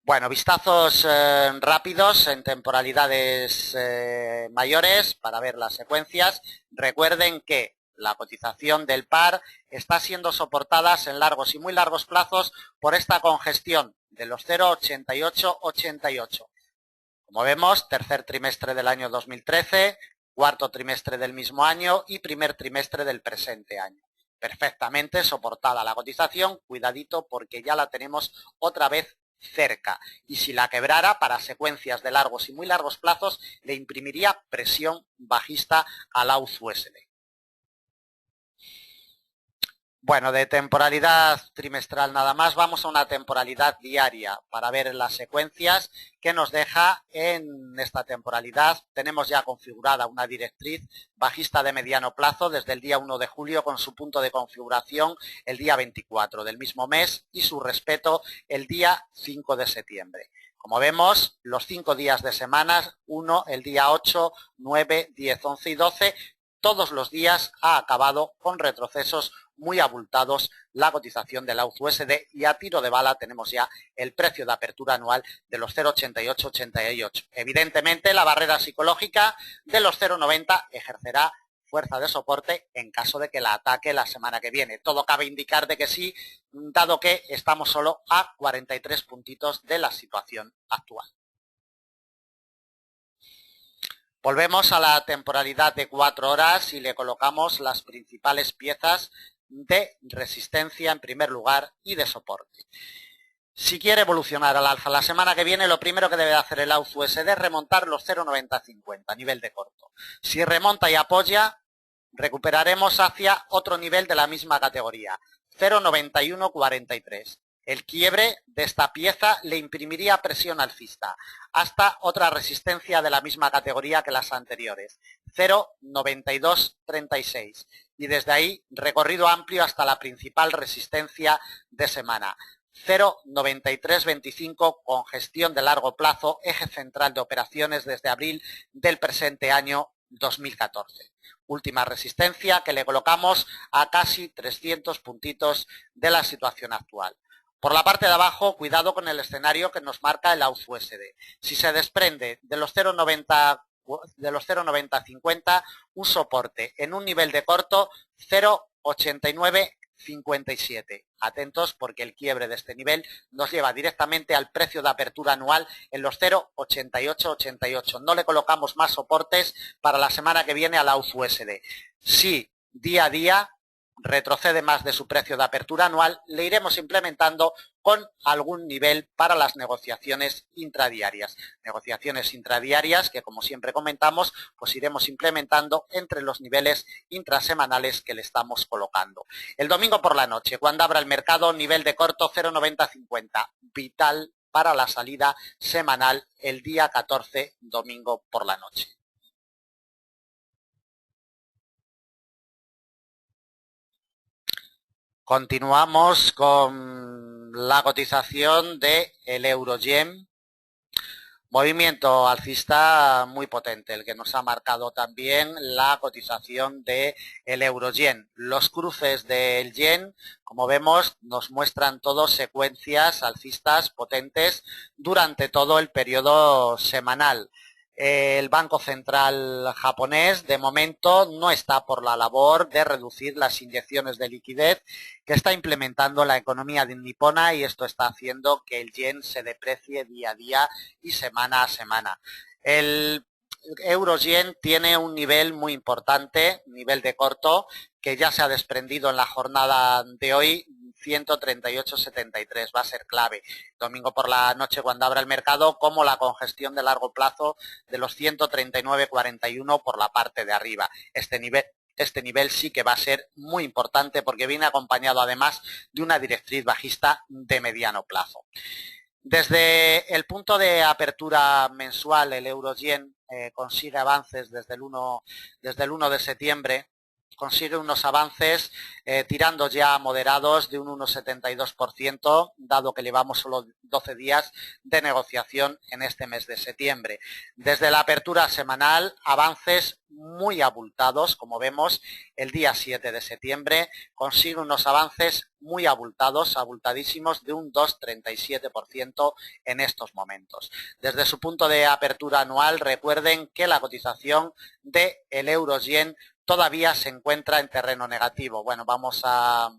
Bueno, vistazos rápidos en temporalidades mayores para ver las secuencias. Recuerden que la cotización del par está siendo soportada en largos y muy largos plazos por esta congestión de los 0,8888. Como vemos, tercer trimestre del año 2013, cuarto trimestre del mismo año y primer trimestre del presente año. Perfectamente soportada la cotización, cuidadito porque ya la tenemos otra vez cerca y si la quebrara para secuencias de largos y muy largos plazos le imprimiría presión bajista al AUD-USD. Bueno, de temporalidad trimestral nada más, vamos a una temporalidad diaria para ver las secuencias que nos deja en esta temporalidad. Tenemos ya configurada una directriz bajista de mediano plazo desde el día 1 de julio con su punto de configuración el día 24 del mismo mes y su respeto el día 5 de septiembre. Como vemos, los 5 días de semanas, el día 8, 9, 10, 11 y 12, todos los días ha acabado con retrocesos muy abultados la cotización del AUD-USD y a tiro de bala tenemos ya el precio de apertura anual de los 0,8888. Evidentemente la barrera psicológica de los 0,90 ejercerá fuerza de soporte en caso de que la ataque la semana que viene. Todo cabe indicar de que sí, dado que estamos solo a 43 puntitos de la situación actual. Volvemos a la temporalidad de 4 horas y le colocamos las principales piezas de resistencia en primer lugar y de soporte. Si quiere evolucionar al alza la semana que viene, lo primero que debe hacer el AUD-USD es remontar los 0,9050 a nivel de corto. Si remonta y apoya, recuperaremos hacia otro nivel de la misma categoría, 0,9143. El quiebre de esta pieza le imprimiría presión alcista hasta otra resistencia de la misma categoría que las anteriores, 0,9236. Y desde ahí recorrido amplio hasta la principal resistencia de semana, 0,9325 con gestión de largo plazo, eje central de operaciones desde abril del presente año 2014. Última resistencia que le colocamos a casi 300 puntitos de la situación actual. Por la parte de abajo, cuidado con el escenario que nos marca el AUD-USD. Si se desprende de los 0,9050, un soporte en un nivel de corto 0,8957. Atentos porque el quiebre de este nivel nos lleva directamente al precio de apertura anual en los 0,8888. No le colocamos más soportes para la semana que viene al AUD-USD. Si día a día retrocede más de su precio de apertura anual, le iremos implementando con algún nivel para las negociaciones intradiarias. Negociaciones intradiarias que, como siempre comentamos, pues iremos implementando entre los niveles intrasemanales que le estamos colocando. El domingo por la noche, cuando abra el mercado, nivel de corto 0,9050, vital para la salida semanal el día 14, domingo por la noche. Continuamos con la cotización del euro-yen. Movimiento alcista muy potente, el que nos ha marcado también la cotización del euro-yen. Los cruces del yen, como vemos, nos muestran todos secuencias alcistas potentes durante todo el periodo semanal. El Banco Central japonés de momento no está por la labor de reducir las inyecciones de liquidez que está implementando la economía nipona, y esto está haciendo que el yen se deprecie día a día y semana a semana. El euro-yen tiene un nivel muy importante, nivel de corto, que ya se ha desprendido en la jornada de hoy, 138,73, va a ser clave domingo por la noche cuando abra el mercado, como la congestión de largo plazo de los 139,41 por la parte de arriba. Este nivel sí que va a ser muy importante porque viene acompañado además de una directriz bajista de mediano plazo. Desde el punto de apertura mensual, el euro-yen consigue avances desde el 1 de septiembre, consigue unos avances tirando ya moderados de un 1,72%, dado que llevamos solo 12 días de negociación en este mes de septiembre. Desde la apertura semanal, avances muy abultados, como vemos, el día 7 de septiembre consigue unos avances muy abultados, abultadísimos, de un 2,37% en estos momentos. Desde su punto de apertura anual, recuerden que la cotización del euro-yen todavía se encuentra en terreno negativo. Bueno, vamos a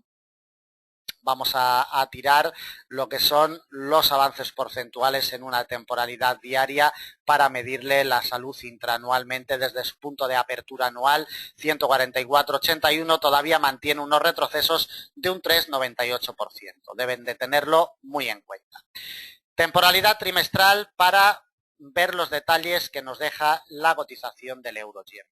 tirar lo que son los avances porcentuales en una temporalidad diaria para medirle la salud intraanualmente. Desde su punto de apertura anual, 144,81, todavía mantiene unos retrocesos de un 3,98%. Deben de tenerlo muy en cuenta. Temporalidad trimestral para ver los detalles que nos deja la cotización del euro-yen.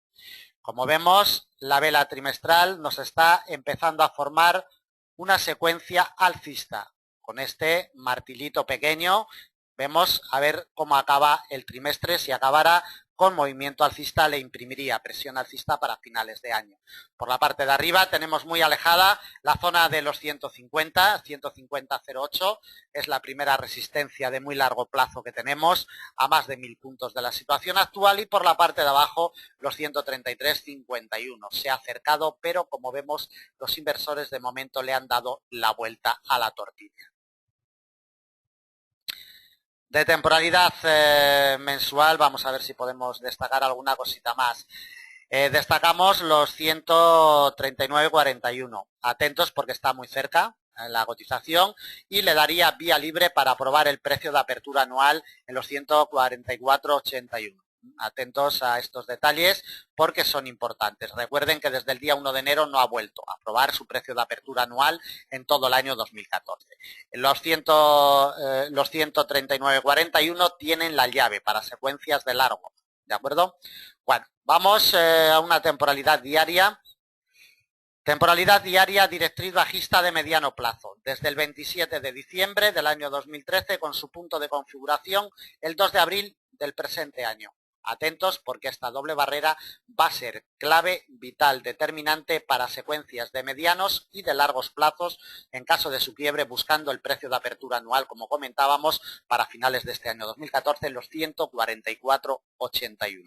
Como vemos, la vela trimestral nos está empezando a formar una secuencia alcista. Con este martillito pequeño vemos a ver cómo acaba el trimestre. Si acabara con movimiento alcista, le imprimiría presión alcista para finales de año. Por la parte de arriba tenemos muy alejada la zona de los 150, 150,08, es la primera resistencia de muy largo plazo que tenemos, a más de 1000 puntos de la situación actual, y por la parte de abajo los 133,51. Se ha acercado, pero como vemos, los inversores de momento le han dado la vuelta a la tortilla. De temporalidad mensual, vamos a ver si podemos destacar alguna cosita más. Destacamos los 139,41. Atentos porque está muy cerca en la cotización y le daría vía libre para aprobar el precio de apertura anual en los 144,81. Atentos a estos detalles porque son importantes. Recuerden que desde el día 1 de enero no ha vuelto a aprobar su precio de apertura anual en todo el año 2014. Los 139,41 tienen la llave para secuencias de largo, ¿de acuerdo? Bueno, vamos a una temporalidad diaria. Temporalidad diaria, directriz bajista de mediano plazo, desde el 27 de diciembre del año 2013 con su punto de configuración el 2 de abril del presente año. Atentos porque esta doble barrera va a ser clave, vital, determinante para secuencias de medianos y de largos plazos en caso de su quiebre, buscando el precio de apertura anual, como comentábamos, para finales de este año 2014 en los 144,81.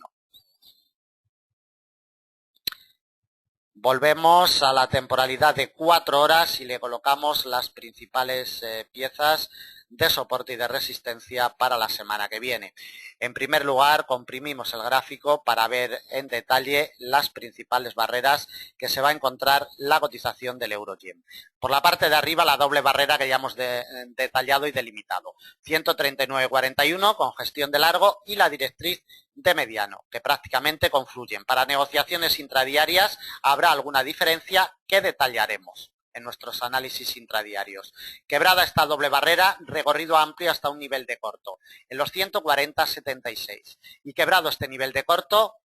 Volvemos a la temporalidad de 4 horas y le colocamos las principales piezas de soporte y de resistencia para la semana que viene. En primer lugar, comprimimos el gráfico para ver en detalle las principales barreras que se va a encontrar la cotización del euro-yen. Por la parte de arriba, la doble barrera que ya hemos detallado y delimitado. 139,41 con gestión de largo y la directriz de mediano, que prácticamente confluyen. Para negociaciones intradiarias habrá alguna diferencia que detallaremos en nuestros análisis intradiarios. Quebrada esta doble barrera, recorrido amplio hasta un nivel de corto, en los 140,76. Y quebrado este nivel de corto,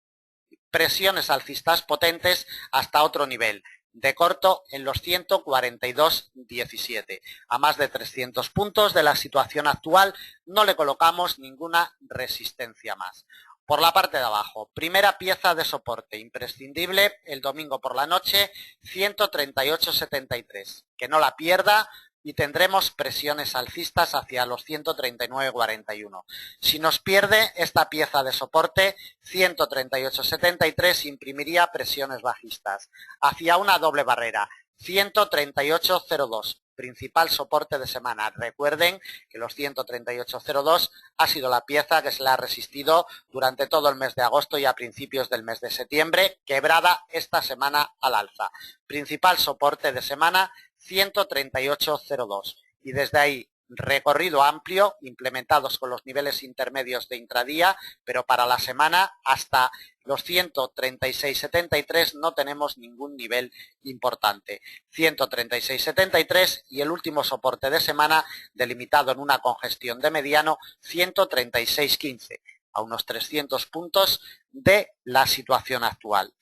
presiones alcistas potentes hasta otro nivel de corto en los 142,17. A más de 300 puntos de la situación actual no le colocamos ninguna resistencia más. Por la parte de abajo, primera pieza de soporte imprescindible el domingo por la noche, 138,73. Que no la pierda y tendremos presiones alcistas hacia los 139,41. Si nos pierde esta pieza de soporte, 138,73 imprimiría presiones bajistas hacia una doble barrera, 138,02. principal soporte de semana. Recuerden que los 138.02 ha sido la pieza que se le ha resistido durante todo el mes de agosto y a principios del mes de septiembre, quebrada esta semana al alza. Principal soporte de semana 138.02 y desde ahí recorrido amplio, implementados con los niveles intermedios de intradía, pero para la semana hasta los 136.73 no tenemos ningún nivel importante. 136.73 y el último soporte de semana delimitado en una congestión de mediano 136.15, a unos 300 puntos de la situación actual.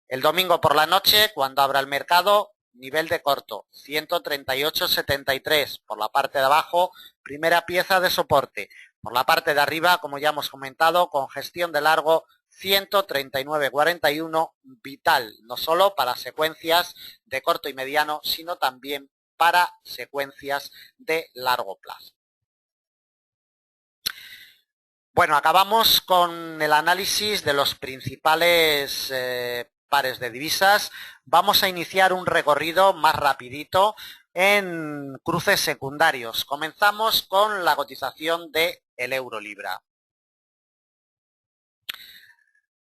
El domingo por la noche, cuando abra el mercado, nivel de corto, 138.73, por la parte de abajo, primera pieza de soporte. Por la parte de arriba, como ya hemos comentado, congestión de largo, 139.41, vital, no solo para secuencias de corto y mediano, sino también para secuencias de largo plazo. Bueno, acabamos con el análisis de los principales pares de divisas. Vamos a iniciar un recorrido más rapidito en cruces secundarios. Comenzamos con la cotización del euro-libra.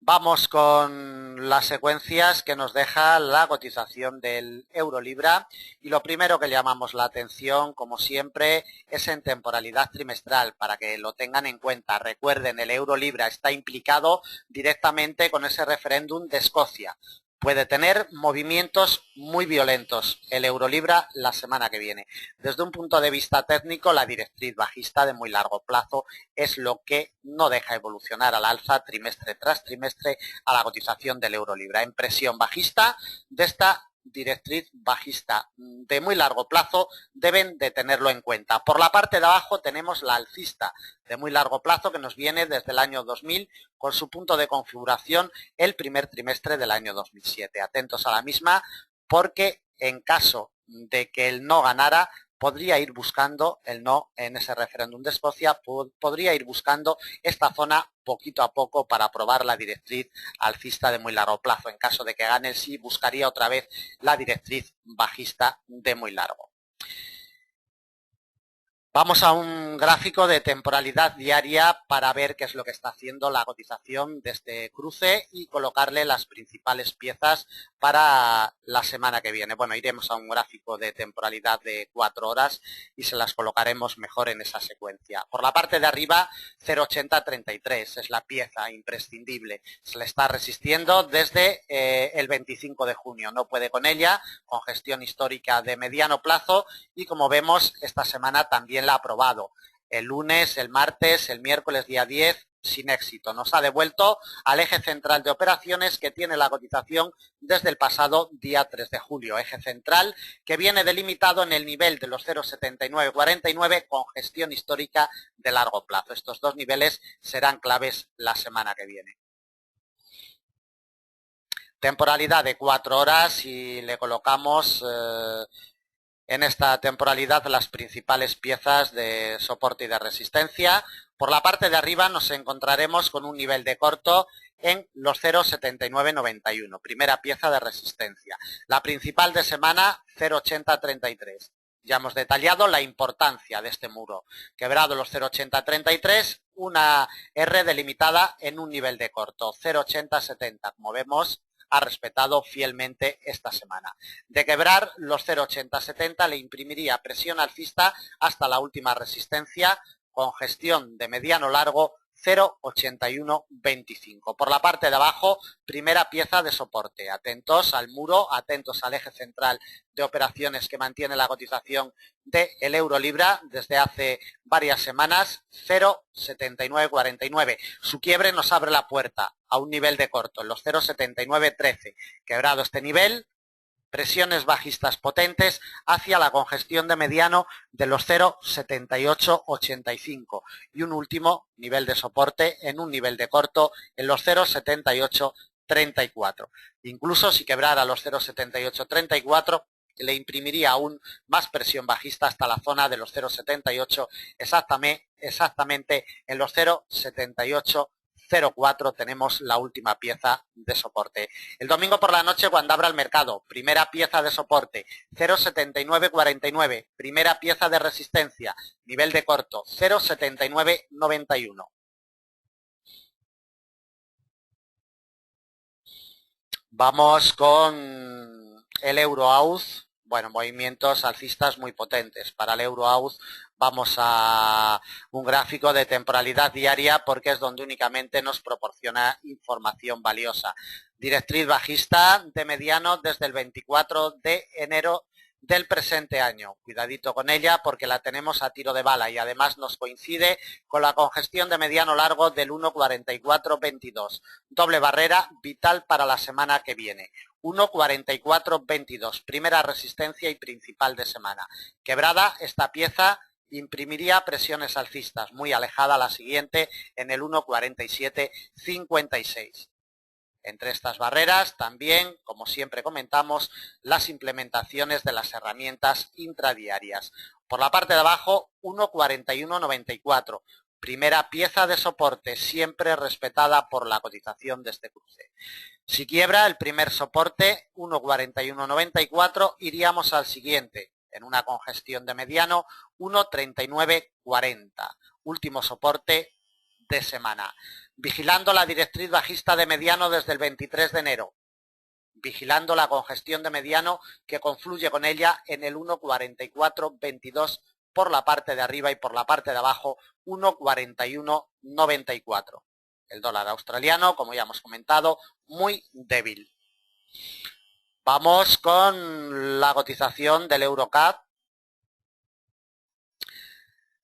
Vamos con las secuencias que nos deja la cotización del euro-libra y lo primero que llamamos la atención, como siempre, es en temporalidad trimestral, para que lo tengan en cuenta. Recuerden, el euro-libra está implicado directamente con ese referéndum de Escocia. Puede tener movimientos muy violentos el euro-libra la semana que viene. Desde un punto de vista técnico, la directriz bajista de muy largo plazo es lo que no deja evolucionar al alza trimestre tras trimestre a la cotización del euro-libra. En presión bajista de esta directriz bajista de muy largo plazo deben de tenerlo en cuenta. Por la parte de abajo tenemos la alcista de muy largo plazo que nos viene desde el año 2000 con su punto de configuración el primer trimestre del año 2007. Atentos a la misma porque en caso de que el no ganara, podría ir buscando el no en ese referéndum de Escocia, podría ir buscando esta zona poquito a poco para aprobar la directriz alcista de muy largo plazo. En caso de que gane el sí, buscaría otra vez la directriz bajista de muy largo. Vamos a un gráfico de temporalidad diaria para ver qué es lo que está haciendo la cotización de este cruce y colocarle las principales piezas para la semana que viene. Bueno, iremos a un gráfico de temporalidad de 4 horas y se las colocaremos mejor en esa secuencia. Por la parte de arriba, 0,8033 es la pieza imprescindible. Se le está resistiendo desde el 25 de junio. No puede con ella, congestión histórica de mediano plazo y como vemos, esta semana también la ha aprobado. El lunes, el martes, el miércoles día 10, sin éxito. Nos ha devuelto al eje central de operaciones que tiene la cotización desde el pasado día 3 de julio. Eje central que viene delimitado en el nivel de los 0,7949 con gestión histórica de largo plazo. Estos dos niveles serán claves la semana que viene. Temporalidad de 4 horas y le colocamos en esta temporalidad las principales piezas de soporte y de resistencia. Por la parte de arriba nos encontraremos con un nivel de corto en los 0,7991, primera pieza de resistencia. La principal de semana, 0,8033. Ya hemos detallado la importancia de este muro. Quebrado los 0,8033, una R delimitada en un nivel de corto, 0,8070. Como vemos, ha respetado fielmente esta semana. De quebrar los 0,8070 le imprimiría presión alcista hasta la última resistencia con gestión de mediano largo 0,8125. Por la parte de abajo, primera pieza de soporte. Atentos al muro, atentos al eje central de operaciones que mantiene la cotización del euro-libra desde hace varias semanas, 0,7949. Su quiebre nos abre la puerta a un nivel de corto, en los 0,7913. Quebrado este nivel, presiones bajistas potentes hacia la congestión de mediano de los 0,7885 y un último nivel de soporte en un nivel de corto en los 0,7834. Incluso si quebrara los 0,7834 le imprimiría aún más presión bajista hasta la zona de los 0,78 exactamente en los 0,78 0,4 tenemos la última pieza de soporte. El domingo por la noche, cuando abra el mercado, primera pieza de soporte, 0,7949, primera pieza de resistencia, nivel de corto, 0,7991. Vamos con el Euro-AUD. Bueno, movimientos alcistas muy potentes. Para el Euro-AUD vamos a un gráfico de temporalidad diaria porque es donde únicamente nos proporciona información valiosa. Directriz bajista de mediano desde el 24 de enero del presente año. Cuidadito con ella porque la tenemos a tiro de bala y además nos coincide con la congestión de mediano largo del 1,4422. Doble barrera vital para la semana que viene. 1,4422, primera resistencia y principal de semana. Quebrada esta pieza imprimiría presiones alcistas, muy alejada la siguiente en el 1,4756. Entre estas barreras también, como siempre comentamos, las implementaciones de las herramientas intradiarias. Por la parte de abajo, 1,4194. Primera pieza de soporte, siempre respetada por la cotización de este cruce. Si quiebra el primer soporte, 1,4194, iríamos al siguiente, en una congestión de mediano, 1,3940. Último soporte de semana. Vigilando la directriz bajista de mediano desde el 23 de enero. Vigilando la congestión de mediano que confluye con ella en el 1,4422 por la parte de arriba y por la parte de abajo 1,4194. El dólar australiano, como ya hemos comentado, muy débil. Vamos con la cotización del EuroCAD.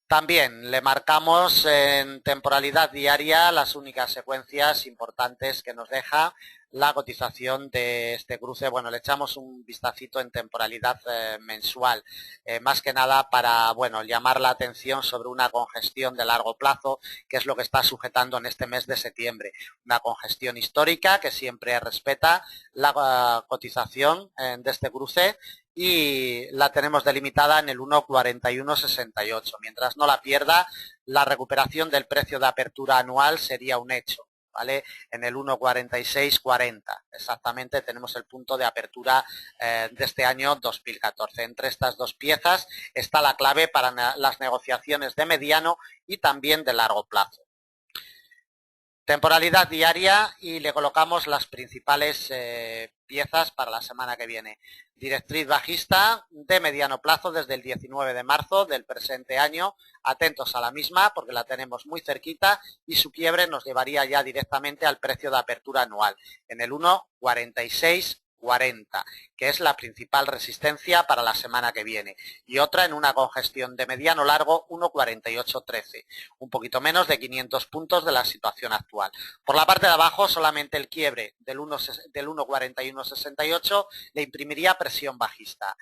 También le marcamos en temporalidad diaria las únicas secuencias importantes que nos deja la cotización de este cruce. Bueno, le echamos un vistacito en temporalidad mensual, más que nada para, bueno, llamar la atención sobre una congestión de largo plazo, que es lo que está sujetando en este mes de septiembre. Una congestión histórica que siempre respeta la cotización de este cruce y la tenemos delimitada en el 1,4168. Mientras no la pierda, la recuperación del precio de apertura anual sería un hecho, ¿vale? En el 1,4640. Exactamente tenemos el punto de apertura de este año 2014. Entre estas dos piezas está la clave para las negociaciones de mediano y también de largo plazo. Temporalidad diaria y le colocamos las principales piezas para la semana que viene. Directriz bajista de mediano plazo desde el 19 de marzo del presente año. Atentos a la misma porque la tenemos muy cerquita y su quiebre nos llevaría ya directamente al precio de apertura anual en el 1,4640, que es la principal resistencia para la semana que viene, y otra en una congestión de mediano largo 1,4813, un poquito menos de 500 puntos de la situación actual. Por la parte de abajo solamente el quiebre del 1,4168 le imprimiría presión bajista.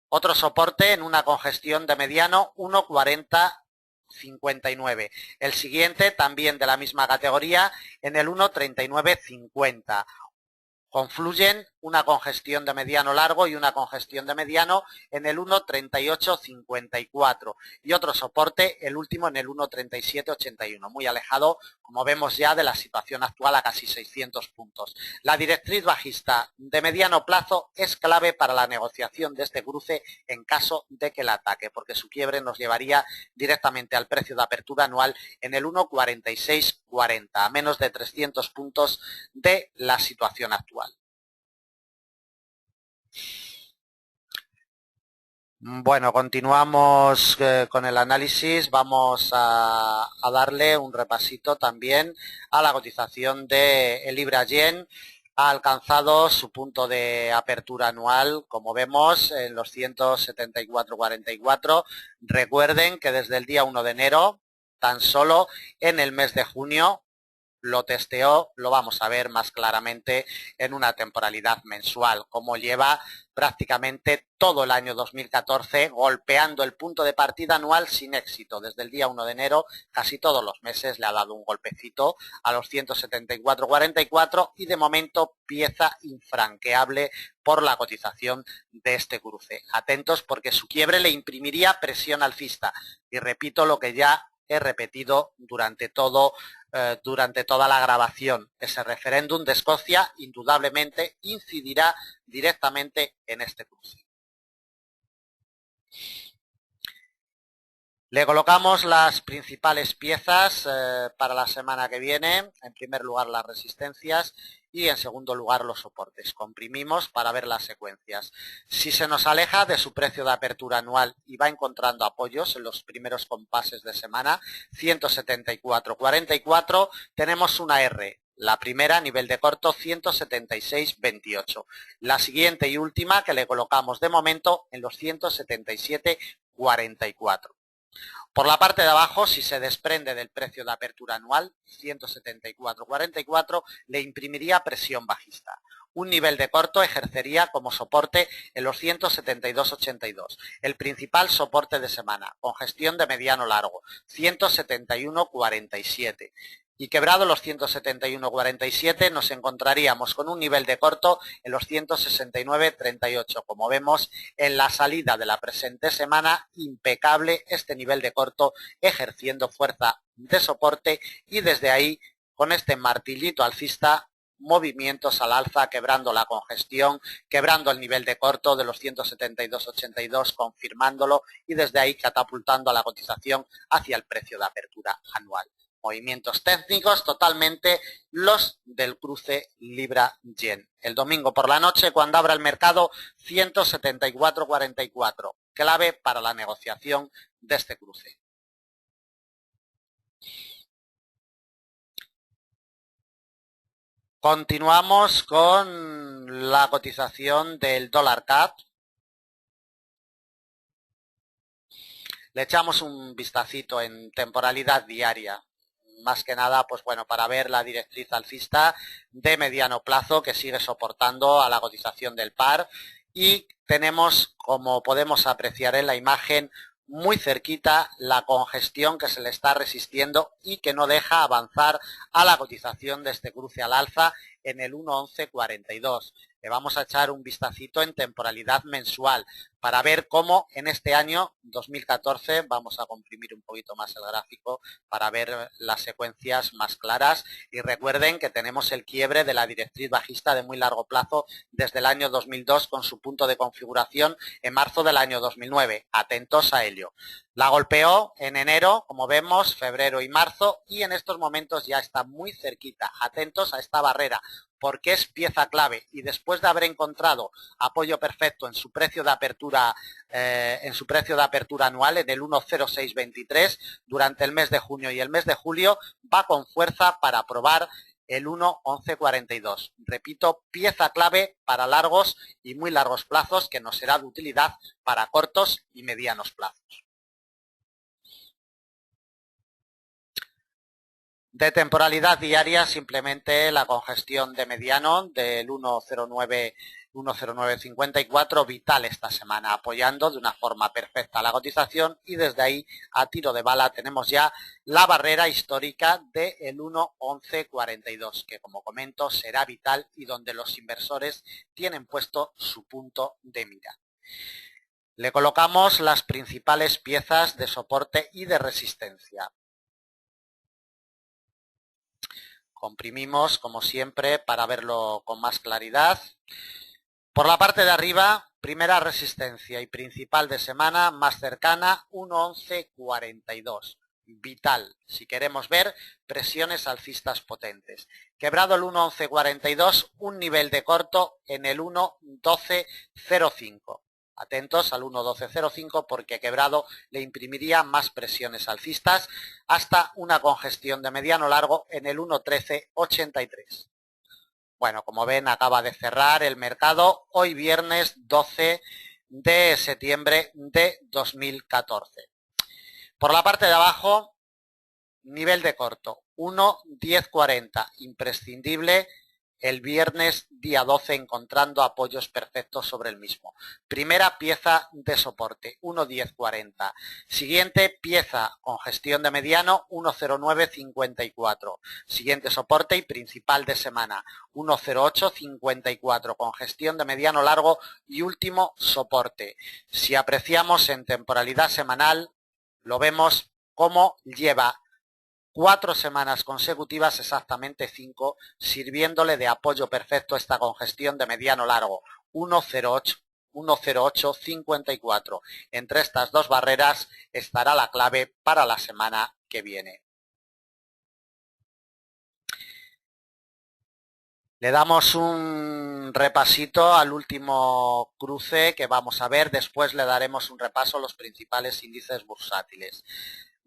Otro soporte en una congestión de mediano 1,4059. El siguiente también de la misma categoría en el 1,3950. Confluyen una congestión de mediano largo y una congestión de mediano en el 1,3854 y otro soporte, el último, en el 1,3781, muy alejado, como vemos ya, de la situación actual a casi 600 puntos. La directriz bajista de mediano plazo es clave para la negociación de este cruce en caso de que la ataque, porque su quiebre nos llevaría directamente al precio de apertura anual en el 1,4640, a menos de 300 puntos de la situación actual. Bueno, continuamos con el análisis. Vamos a darle un repasito también a la cotización de el Libra-Yen. Ha alcanzado su punto de apertura anual, como vemos, en los 174,44. Recuerden que desde el día 1 de enero, tan solo en el mes de junio, lo testeó, lo vamos a ver más claramente en una temporalidad mensual, como lleva prácticamente todo el año 2014 golpeando el punto de partida anual sin éxito. Desde el día 1 de enero, casi todos los meses le ha dado un golpecito a los 174,44 y de momento pieza infranqueable por la cotización de este cruce. Atentos porque su quiebre le imprimiría presión alcista y repito lo que ya he repetido durante todo durante toda la grabación. Ese referéndum de Escocia indudablemente incidirá directamente en este cruce. Le colocamos las principales piezas para la semana que viene. En primer lugar, las resistencias y en segundo lugar, los soportes. Comprimimos para ver las secuencias. Si se nos aleja de su precio de apertura anual y va encontrando apoyos en los primeros compases de semana, 174,44, tenemos una R. La primera, nivel de corto, 176,28. La siguiente y última que le colocamos de momento en los 177,44. Por la parte de abajo, si se desprende del precio de apertura anual, 174,44, le imprimiría presión bajista. Un nivel de corto ejercería como soporte en los 172,82. El principal soporte de semana, con gestión de mediano largo, 171,47. Y quebrado los 171,47 nos encontraríamos con un nivel de corto en los 169,38. Como vemos en la salida de la presente semana, impecable este nivel de corto ejerciendo fuerza de soporte y desde ahí con este martillito alcista movimientos al alza, quebrando la congestión, quebrando el nivel de corto de los 172,82, confirmándolo y desde ahí catapultando a la cotización hacia el precio de apertura anual. Movimientos técnicos totalmente los del cruce Libra-Yen. El domingo por la noche, cuando abra el mercado, 174,44. Clave para la negociación de este cruce. Continuamos con la cotización del dólar CAD. Le echamos un vistacito en temporalidad diaria. Más que nada, pues bueno, para ver la directriz alcista de mediano plazo que sigue soportando a la cotización del par y tenemos, como podemos apreciar en la imagen, muy cerquita la congestión que se le está resistiendo y que no deja avanzar a la cotización de este cruce al alza en el 1.1142. Le vamos a echar un vistacito en temporalidad mensual para ver cómo en este año 2014, vamos a comprimir un poquito más el gráfico para ver las secuencias más claras y recuerden que tenemos el quiebre de la directriz bajista de muy largo plazo desde el año 2002 con su punto de configuración en marzo del año 2009. Atentos a ello. La golpeó en enero, como vemos, febrero y marzo y en estos momentos ya está muy cerquita. Atentos a esta barrera porque es pieza clave y después de haber encontrado apoyo perfecto en su precio de apertura anual en el 1.0623 durante el mes de junio y el mes de julio, va con fuerza para probar el 1.1142. Repito, pieza clave para largos y muy largos plazos que nos será de utilidad para cortos y medianos plazos. De temporalidad diaria, simplemente la congestión de mediano del 1.0954, vital esta semana, apoyando de una forma perfecta la cotización y desde ahí, a tiro de bala, tenemos ya la barrera histórica del 1.1142, que como comento será vital y donde los inversores tienen puesto su punto de mira. Le colocamos las principales piezas de soporte y de resistencia. Comprimimos, como siempre, para verlo con más claridad. Por la parte de arriba, primera resistencia y principal de semana más cercana, 1.1142. Vital, si queremos ver presiones alcistas potentes. Quebrado el 1.1142, un nivel de corto en el 1.1205. Atentos al 1.1205 porque quebrado le imprimiría más presiones alcistas hasta una congestión de mediano largo en el 1.1383. Bueno, como ven, acaba de cerrar el mercado hoy viernes 12 de septiembre de 2014. Por la parte de abajo, nivel de corto, 1.1040, imprescindible el viernes día 12 encontrando apoyos perfectos sobre el mismo. Primera pieza de soporte, 1.1040. Siguiente pieza con gestión de mediano, 1.0954. Siguiente soporte y principal de semana, 1.0854 con gestión de mediano largo y último soporte. Si apreciamos en temporalidad semanal, lo vemos como lleva 4 semanas consecutivas, exactamente 5, sirviéndole de apoyo perfecto esta congestión de mediano largo, 1.0854. Entre estas dos barreras estará la clave para la semana que viene. Le damos un repasito al último cruce que vamos a ver, después le daremos un repaso a los principales índices bursátiles.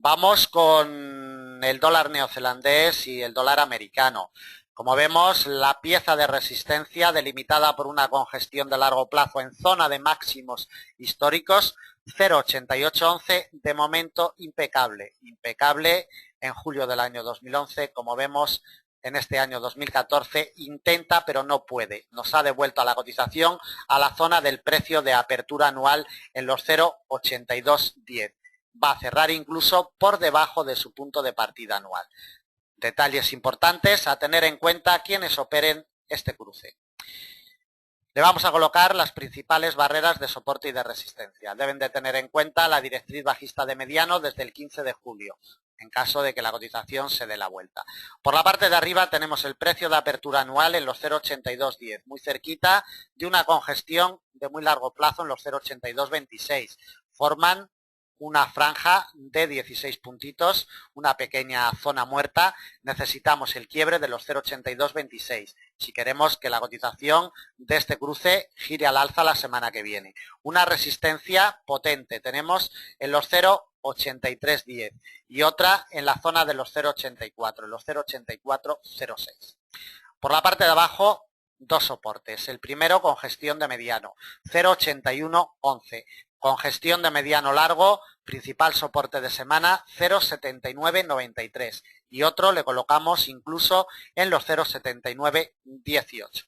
Vamos con el dólar neozelandés y el dólar americano. Como vemos, la pieza de resistencia delimitada por una congestión de largo plazo en zona de máximos históricos, 0,8811, de momento impecable. Impecable en julio del año 2011, como vemos. En este año 2014 intenta pero no puede. Nos ha devuelto a la cotización a la zona del precio de apertura anual en los 0,8210. Va a cerrar incluso por debajo de su punto de partida anual. Detalles importantes a tener en cuenta quienes operen este cruce. Le vamos a colocar las principales barreras de soporte y de resistencia. Deben de tener en cuenta la directriz bajista de mediano desde el 15 de julio, en caso de que la cotización se dé la vuelta. Por la parte de arriba tenemos el precio de apertura anual en los 0,8210, muy cerquita de una congestión de muy largo plazo en los 0,8226. Forman una franja de 16 puntitos, una pequeña zona muerta. Necesitamos el quiebre de los 0,8226 si queremos que la cotización de este cruce gire al alza la semana que viene. Una resistencia potente tenemos en los 0,8310 y otra en la zona de los 0,84, en los 0,8406. Por la parte de abajo, dos soportes. El primero, congestión de mediano, 0,8111. Congestión de mediano largo, principal soporte de semana, 0,7993. Y otro le colocamos incluso en los 0,7918.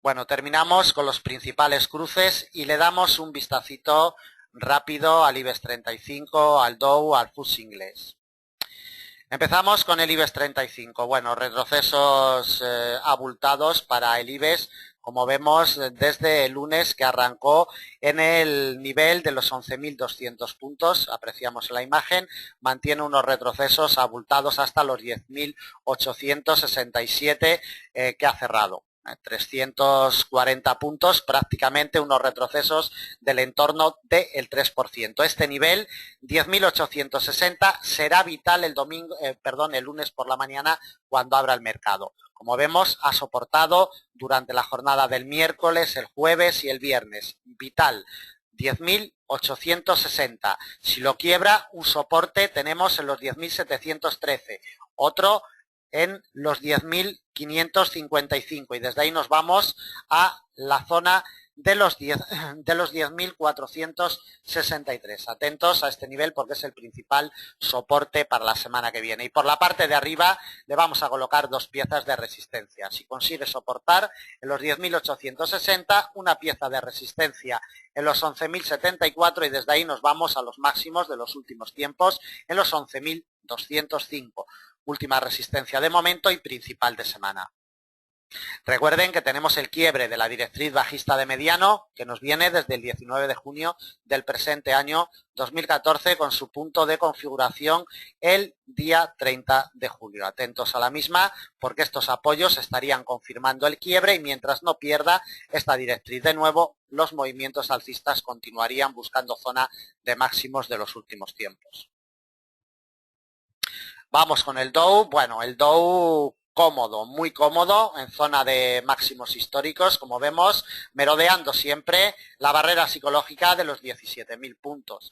Bueno, terminamos con los principales cruces y le damos un vistacito rápido al IBEX 35, al Dow, al FTSE inglés. Empezamos con el IBEX 35. Bueno, retrocesos abultados para el IBEX, como vemos desde el lunes que arrancó en el nivel de los 11.200 puntos, apreciamos la imagen, mantiene unos retrocesos abultados hasta los 10.867 que ha cerrado. 340 puntos, prácticamente unos retrocesos del entorno del 3%. Este nivel, 10.860, será vital el lunes por la mañana cuando abra el mercado. Como vemos, ha soportado durante la jornada del miércoles, el jueves y el viernes. Vital. 10.860. Si lo quiebra, un soporte tenemos en los 10.713. Otro en los 10.555 y desde ahí nos vamos a la zona de los 10.463. Atentos a este nivel porque es el principal soporte para la semana que viene. Y por la parte de arriba le vamos a colocar dos piezas de resistencia. Si consigue soportar en los 10.860, una pieza de resistencia en los 11.074 y desde ahí nos vamos a los máximos de los últimos tiempos en los 11.205. Última resistencia de momento y principal de semana. Recuerden que tenemos el quiebre de la directriz bajista de mediano que nos viene desde el 19 de junio del presente año 2014 con su punto de configuración el día 30 de julio. Atentos a la misma porque estos apoyos estarían confirmando el quiebre y mientras no pierda esta directriz de nuevo, los movimientos alcistas continuarían buscando zona de máximos de los últimos tiempos. Vamos con el Dow. Bueno, el Dow cómodo, muy cómodo, en zona de máximos históricos, como vemos, merodeando siempre la barrera psicológica de los 17.000 puntos.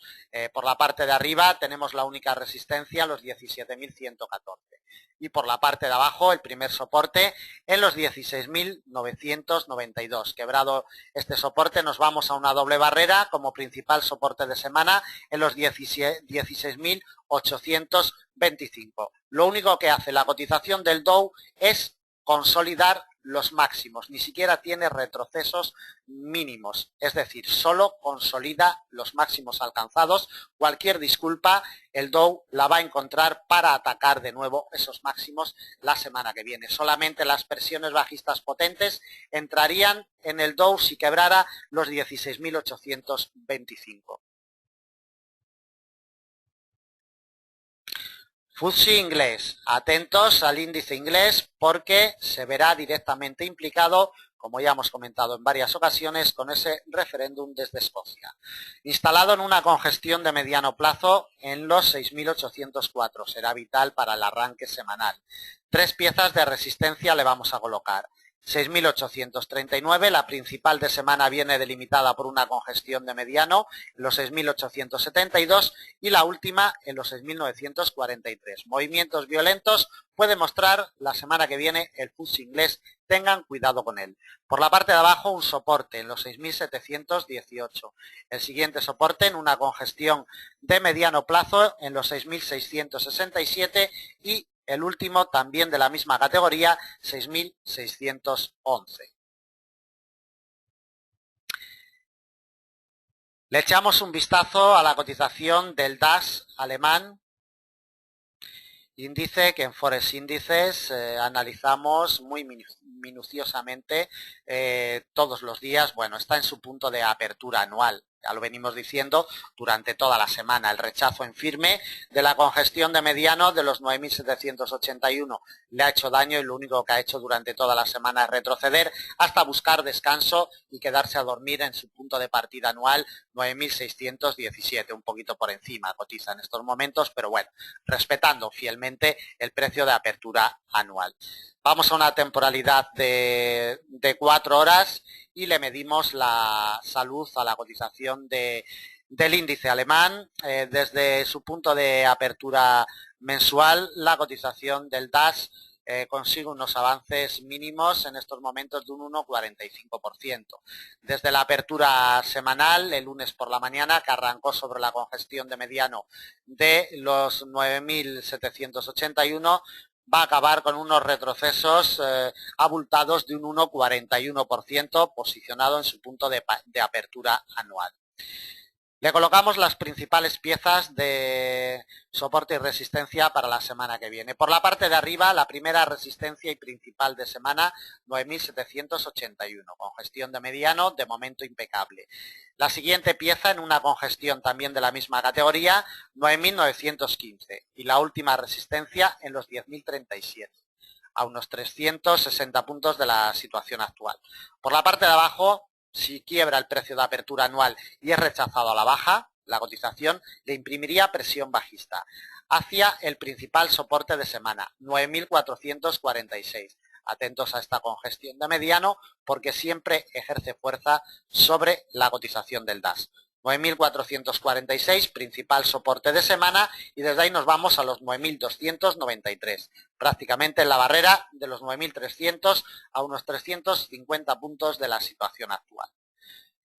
Por la parte de arriba tenemos la única resistencia, los 17.114. Y por la parte de abajo, el primer soporte en los 16.992. Quebrado este soporte, nos vamos a una doble barrera como principal soporte de semana en los 16.825. Lo único que hace la cotización del Dow es consolidar los máximos, ni siquiera tiene retrocesos mínimos, es decir, solo consolida los máximos alcanzados. Cualquier disculpa, el Dow la va a encontrar para atacar de nuevo esos máximos la semana que viene. Solamente las presiones bajistas potentes entrarían en el Dow si quebrara los 16.825. FTSE inglés, atentos al índice inglés porque se verá directamente implicado, como ya hemos comentado en varias ocasiones, con ese referéndum desde Escocia. Instalado en una congestión de mediano plazo en los 6.804, será vital para el arranque semanal. 3 piezas de resistencia le vamos a colocar. 6.839, la principal de semana viene delimitada por una congestión de mediano en los 6.872 y la última en los 6.943. Movimientos violentos puede mostrar la semana que viene el FTSE inglés, tengan cuidado con él. Por la parte de abajo un soporte en los 6.718. El siguiente soporte en una congestión de mediano plazo en los 6.667 y el último también de la misma categoría, 6.611. Le echamos un vistazo a la cotización del DAX alemán, índice que en Forex Índices analizamos muy minuciosamente todos los días. Bueno, está en su punto de apertura anual. Ya lo venimos diciendo durante toda la semana. El rechazo en firme de la congestión de mediano de los 9.781 le ha hecho daño y lo único que ha hecho durante toda la semana es retroceder hasta buscar descanso y quedarse a dormir en su punto de partida anual 9.617, un poquito por encima cotiza en estos momentos, pero bueno, respetando fielmente el precio de apertura anual. Vamos a una temporalidad de 4 horas y le medimos la salud a la cotización del índice alemán. Desde su punto de apertura mensual, la cotización del DAX consigue unos avances mínimos en estos momentos de un 1,45%. Desde la apertura semanal, el lunes por la mañana, que arrancó sobre la congestión de mediano de los 9.781, va a acabar con unos retrocesos abultados de un 1,41%, posicionado en su punto de apertura anual. Le colocamos las principales piezas de soporte y resistencia para la semana que viene. Por la parte de arriba, la primera resistencia y principal de semana, 9.781, congestión de mediano, de momento impecable. La siguiente pieza en una congestión también de la misma categoría, 9.915, y la última resistencia en los 10.037. A unos 360 puntos de la situación actual. Por la parte de abajo, si quiebra el precio de apertura anual y es rechazado a la baja, la cotización le imprimiría presión bajista hacia el principal soporte de semana, 9.446. Atentos a esta congestión de mediano porque siempre ejerce fuerza sobre la cotización del DAX. 9.446, principal soporte de semana, y desde ahí nos vamos a los 9.293, prácticamente en la barrera de los 9.300 a unos 350 puntos de la situación actual.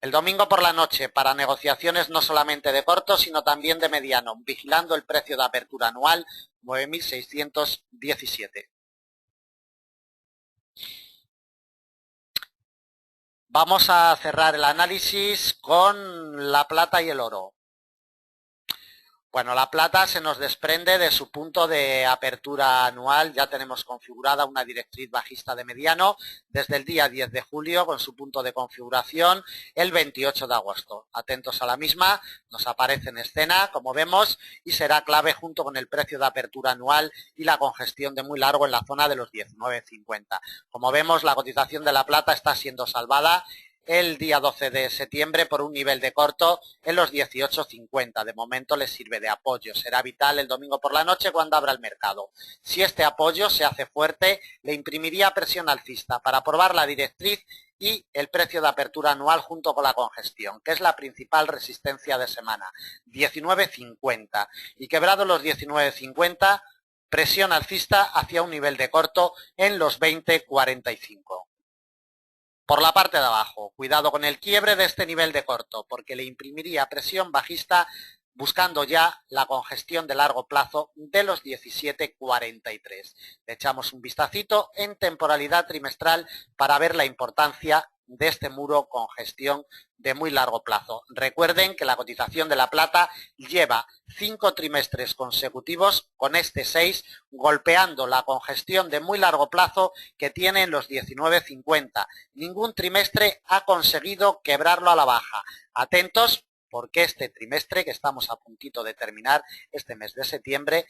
El domingo por la noche, para negociaciones no solamente de corto, sino también de mediano, vigilando el precio de apertura anual, 9.617. Vamos a cerrar el análisis con la plata y el oro. Bueno, la plata se nos desprende de su punto de apertura anual. Ya tenemos configurada una directriz bajista de mediano desde el día 10 de julio con su punto de configuración el 28 de agosto. Atentos a la misma, nos aparece en escena, como vemos, y será clave junto con el precio de apertura anual y la congestión de muy largo en la zona de los 19,50. Como vemos, la cotización de la plata está siendo salvada el día 12 de septiembre por un nivel de corto en los 18,50. De momento les sirve de apoyo. Será vital el domingo por la noche cuando abra el mercado. Si este apoyo se hace fuerte, le imprimiría presión alcista para probar la directriz y el precio de apertura anual junto con la congestión, que es la principal resistencia de semana, 19,50. Y quebrado los 19,50, presión alcista hacia un nivel de corto en los 20,45. Por la parte de abajo, cuidado con el quiebre de este nivel de corto, porque le imprimiría presión bajista buscando ya la congestión de largo plazo de los 17,43. Le echamos un vistacito en temporalidad trimestral para ver la importancia de este muro con gestión de muy largo plazo. Recuerden que la cotización de la plata lleva 5 trimestres consecutivos con este 6 golpeando la congestión de muy largo plazo que tiene en los 19,50. Ningún trimestre ha conseguido quebrarlo a la baja. Atentos porque este trimestre que estamos a puntito de terminar, este mes de septiembre,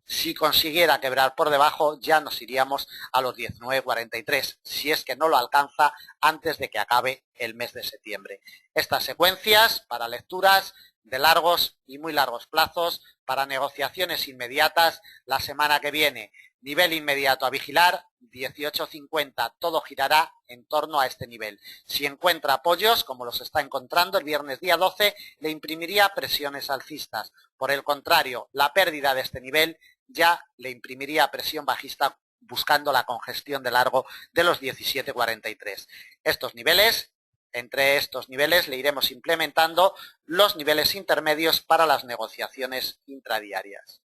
Si consiguiera quebrar por debajo, ya nos iríamos a los 19,43, si es que no lo alcanza antes de que acabe el mes de septiembre. Estas secuencias para lecturas de largos y muy largos plazos, para negociaciones inmediatas la semana que viene. Nivel inmediato a vigilar, 18,50, todo girará en torno a este nivel. Si encuentra apoyos, como los está encontrando el viernes día 12, le imprimiría presiones alcistas. Por el contrario, la pérdida de este nivel ya le imprimiría presión bajista buscando la congestión de largo de los 17,43. Entre estos niveles le iremos implementando los niveles intermedios para las negociaciones intradiarias.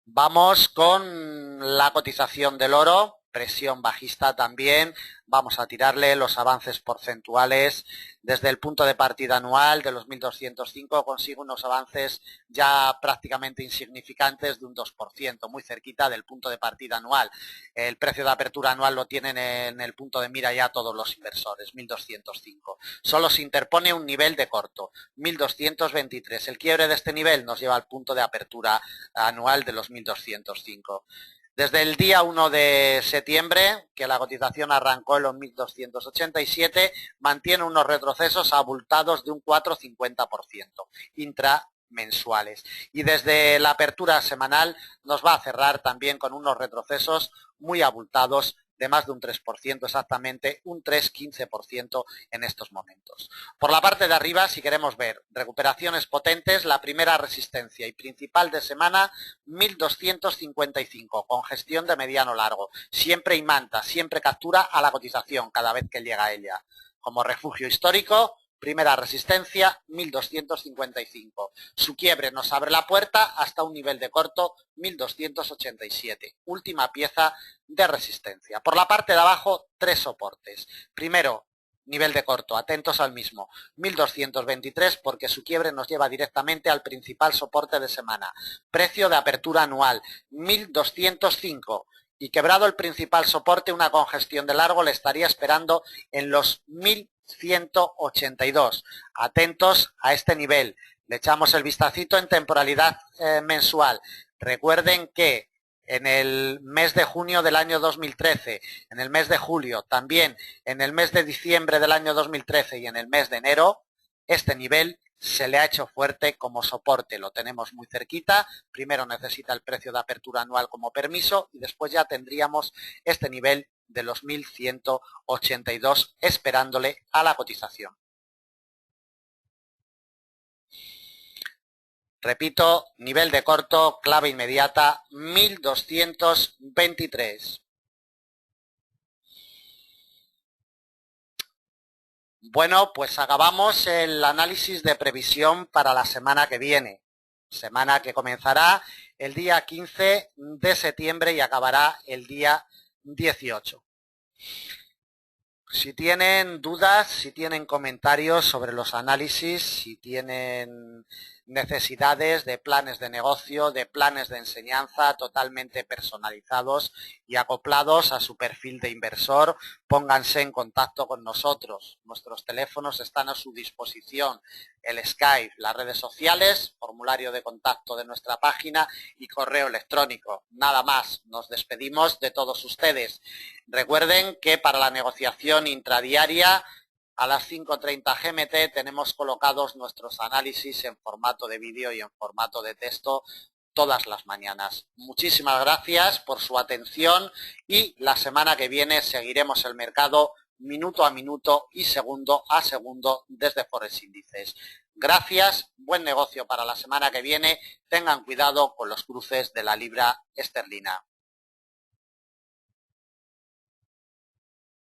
Vamos con la cotización del oro, presión bajista también. Vamos a tirarle los avances porcentuales. Desde el punto de partida anual de los 1.205 consigue unos avances ya prácticamente insignificantes de un 2%, muy cerquita del punto de partida anual. El precio de apertura anual lo tienen en el punto de mira ya todos los inversores, 1.205. Solo se interpone un nivel de corto, 1.223. El quiebre de este nivel nos lleva al punto de apertura anual de los 1.205. Desde el día 1 de septiembre, que la cotización arrancó en los 1.287, mantiene unos retrocesos abultados de un 4,50% intramensuales. Y desde la apertura semanal nos va a cerrar también con unos retrocesos muy abultados de más de un 3%, exactamente un 3,15% en estos momentos. Por la parte de arriba, si queremos ver recuperaciones potentes, la primera resistencia y principal de semana, 1.255, congestión de mediano largo. Siempre imanta, siempre captura a la cotización cada vez que llega a ella. Como refugio histórico, primera resistencia, 1.255. Su quiebre nos abre la puerta hasta un nivel de corto, 1.287. Última pieza de resistencia. Por la parte de abajo, tres soportes. Primero, nivel de corto, atentos al mismo, 1.223, porque su quiebre nos lleva directamente al principal soporte de semana. Precio de apertura anual, 1.205. Y quebrado el principal soporte, una congestión de largo le estaría esperando en los 1.182. Atentos a este nivel. Le echamos el vistacito en temporalidad mensual. Recuerden que en el mes de junio del año 2013, en el mes de julio, también en el mes de diciembre del año 2013 y en el mes de enero, este nivel se le ha hecho fuerte como soporte, lo tenemos muy cerquita. Primero necesita el precio de apertura anual como permiso y después ya tendríamos este nivel de los 1.182 esperándole a la cotización. Repito, nivel de corto, clave inmediata, 1.223. Bueno, pues acabamos el análisis de previsión para la semana que viene. Semana que comenzará el día 15 de septiembre y acabará el día 18. Si tienen dudas, si tienen comentarios sobre los análisis, si tienen necesidades de planes de negocio, de planes de enseñanza totalmente personalizados y acoplados a su perfil de inversor, pónganse en contacto con nosotros. Nuestros teléfonos están a su disposición, el Skype, las redes sociales, formulario de contacto de nuestra página y correo electrónico. Nada más, nos despedimos de todos ustedes. Recuerden que para la negociación intradiaria a las 5:30 GMT tenemos colocados nuestros análisis en formato de vídeo y en formato de texto todas las mañanas. Muchísimas gracias por su atención y la semana que viene seguiremos el mercado minuto a minuto y segundo a segundo desde Forex Índices. Gracias, buen negocio para la semana que viene. Tengan cuidado con los cruces de la libra esterlina.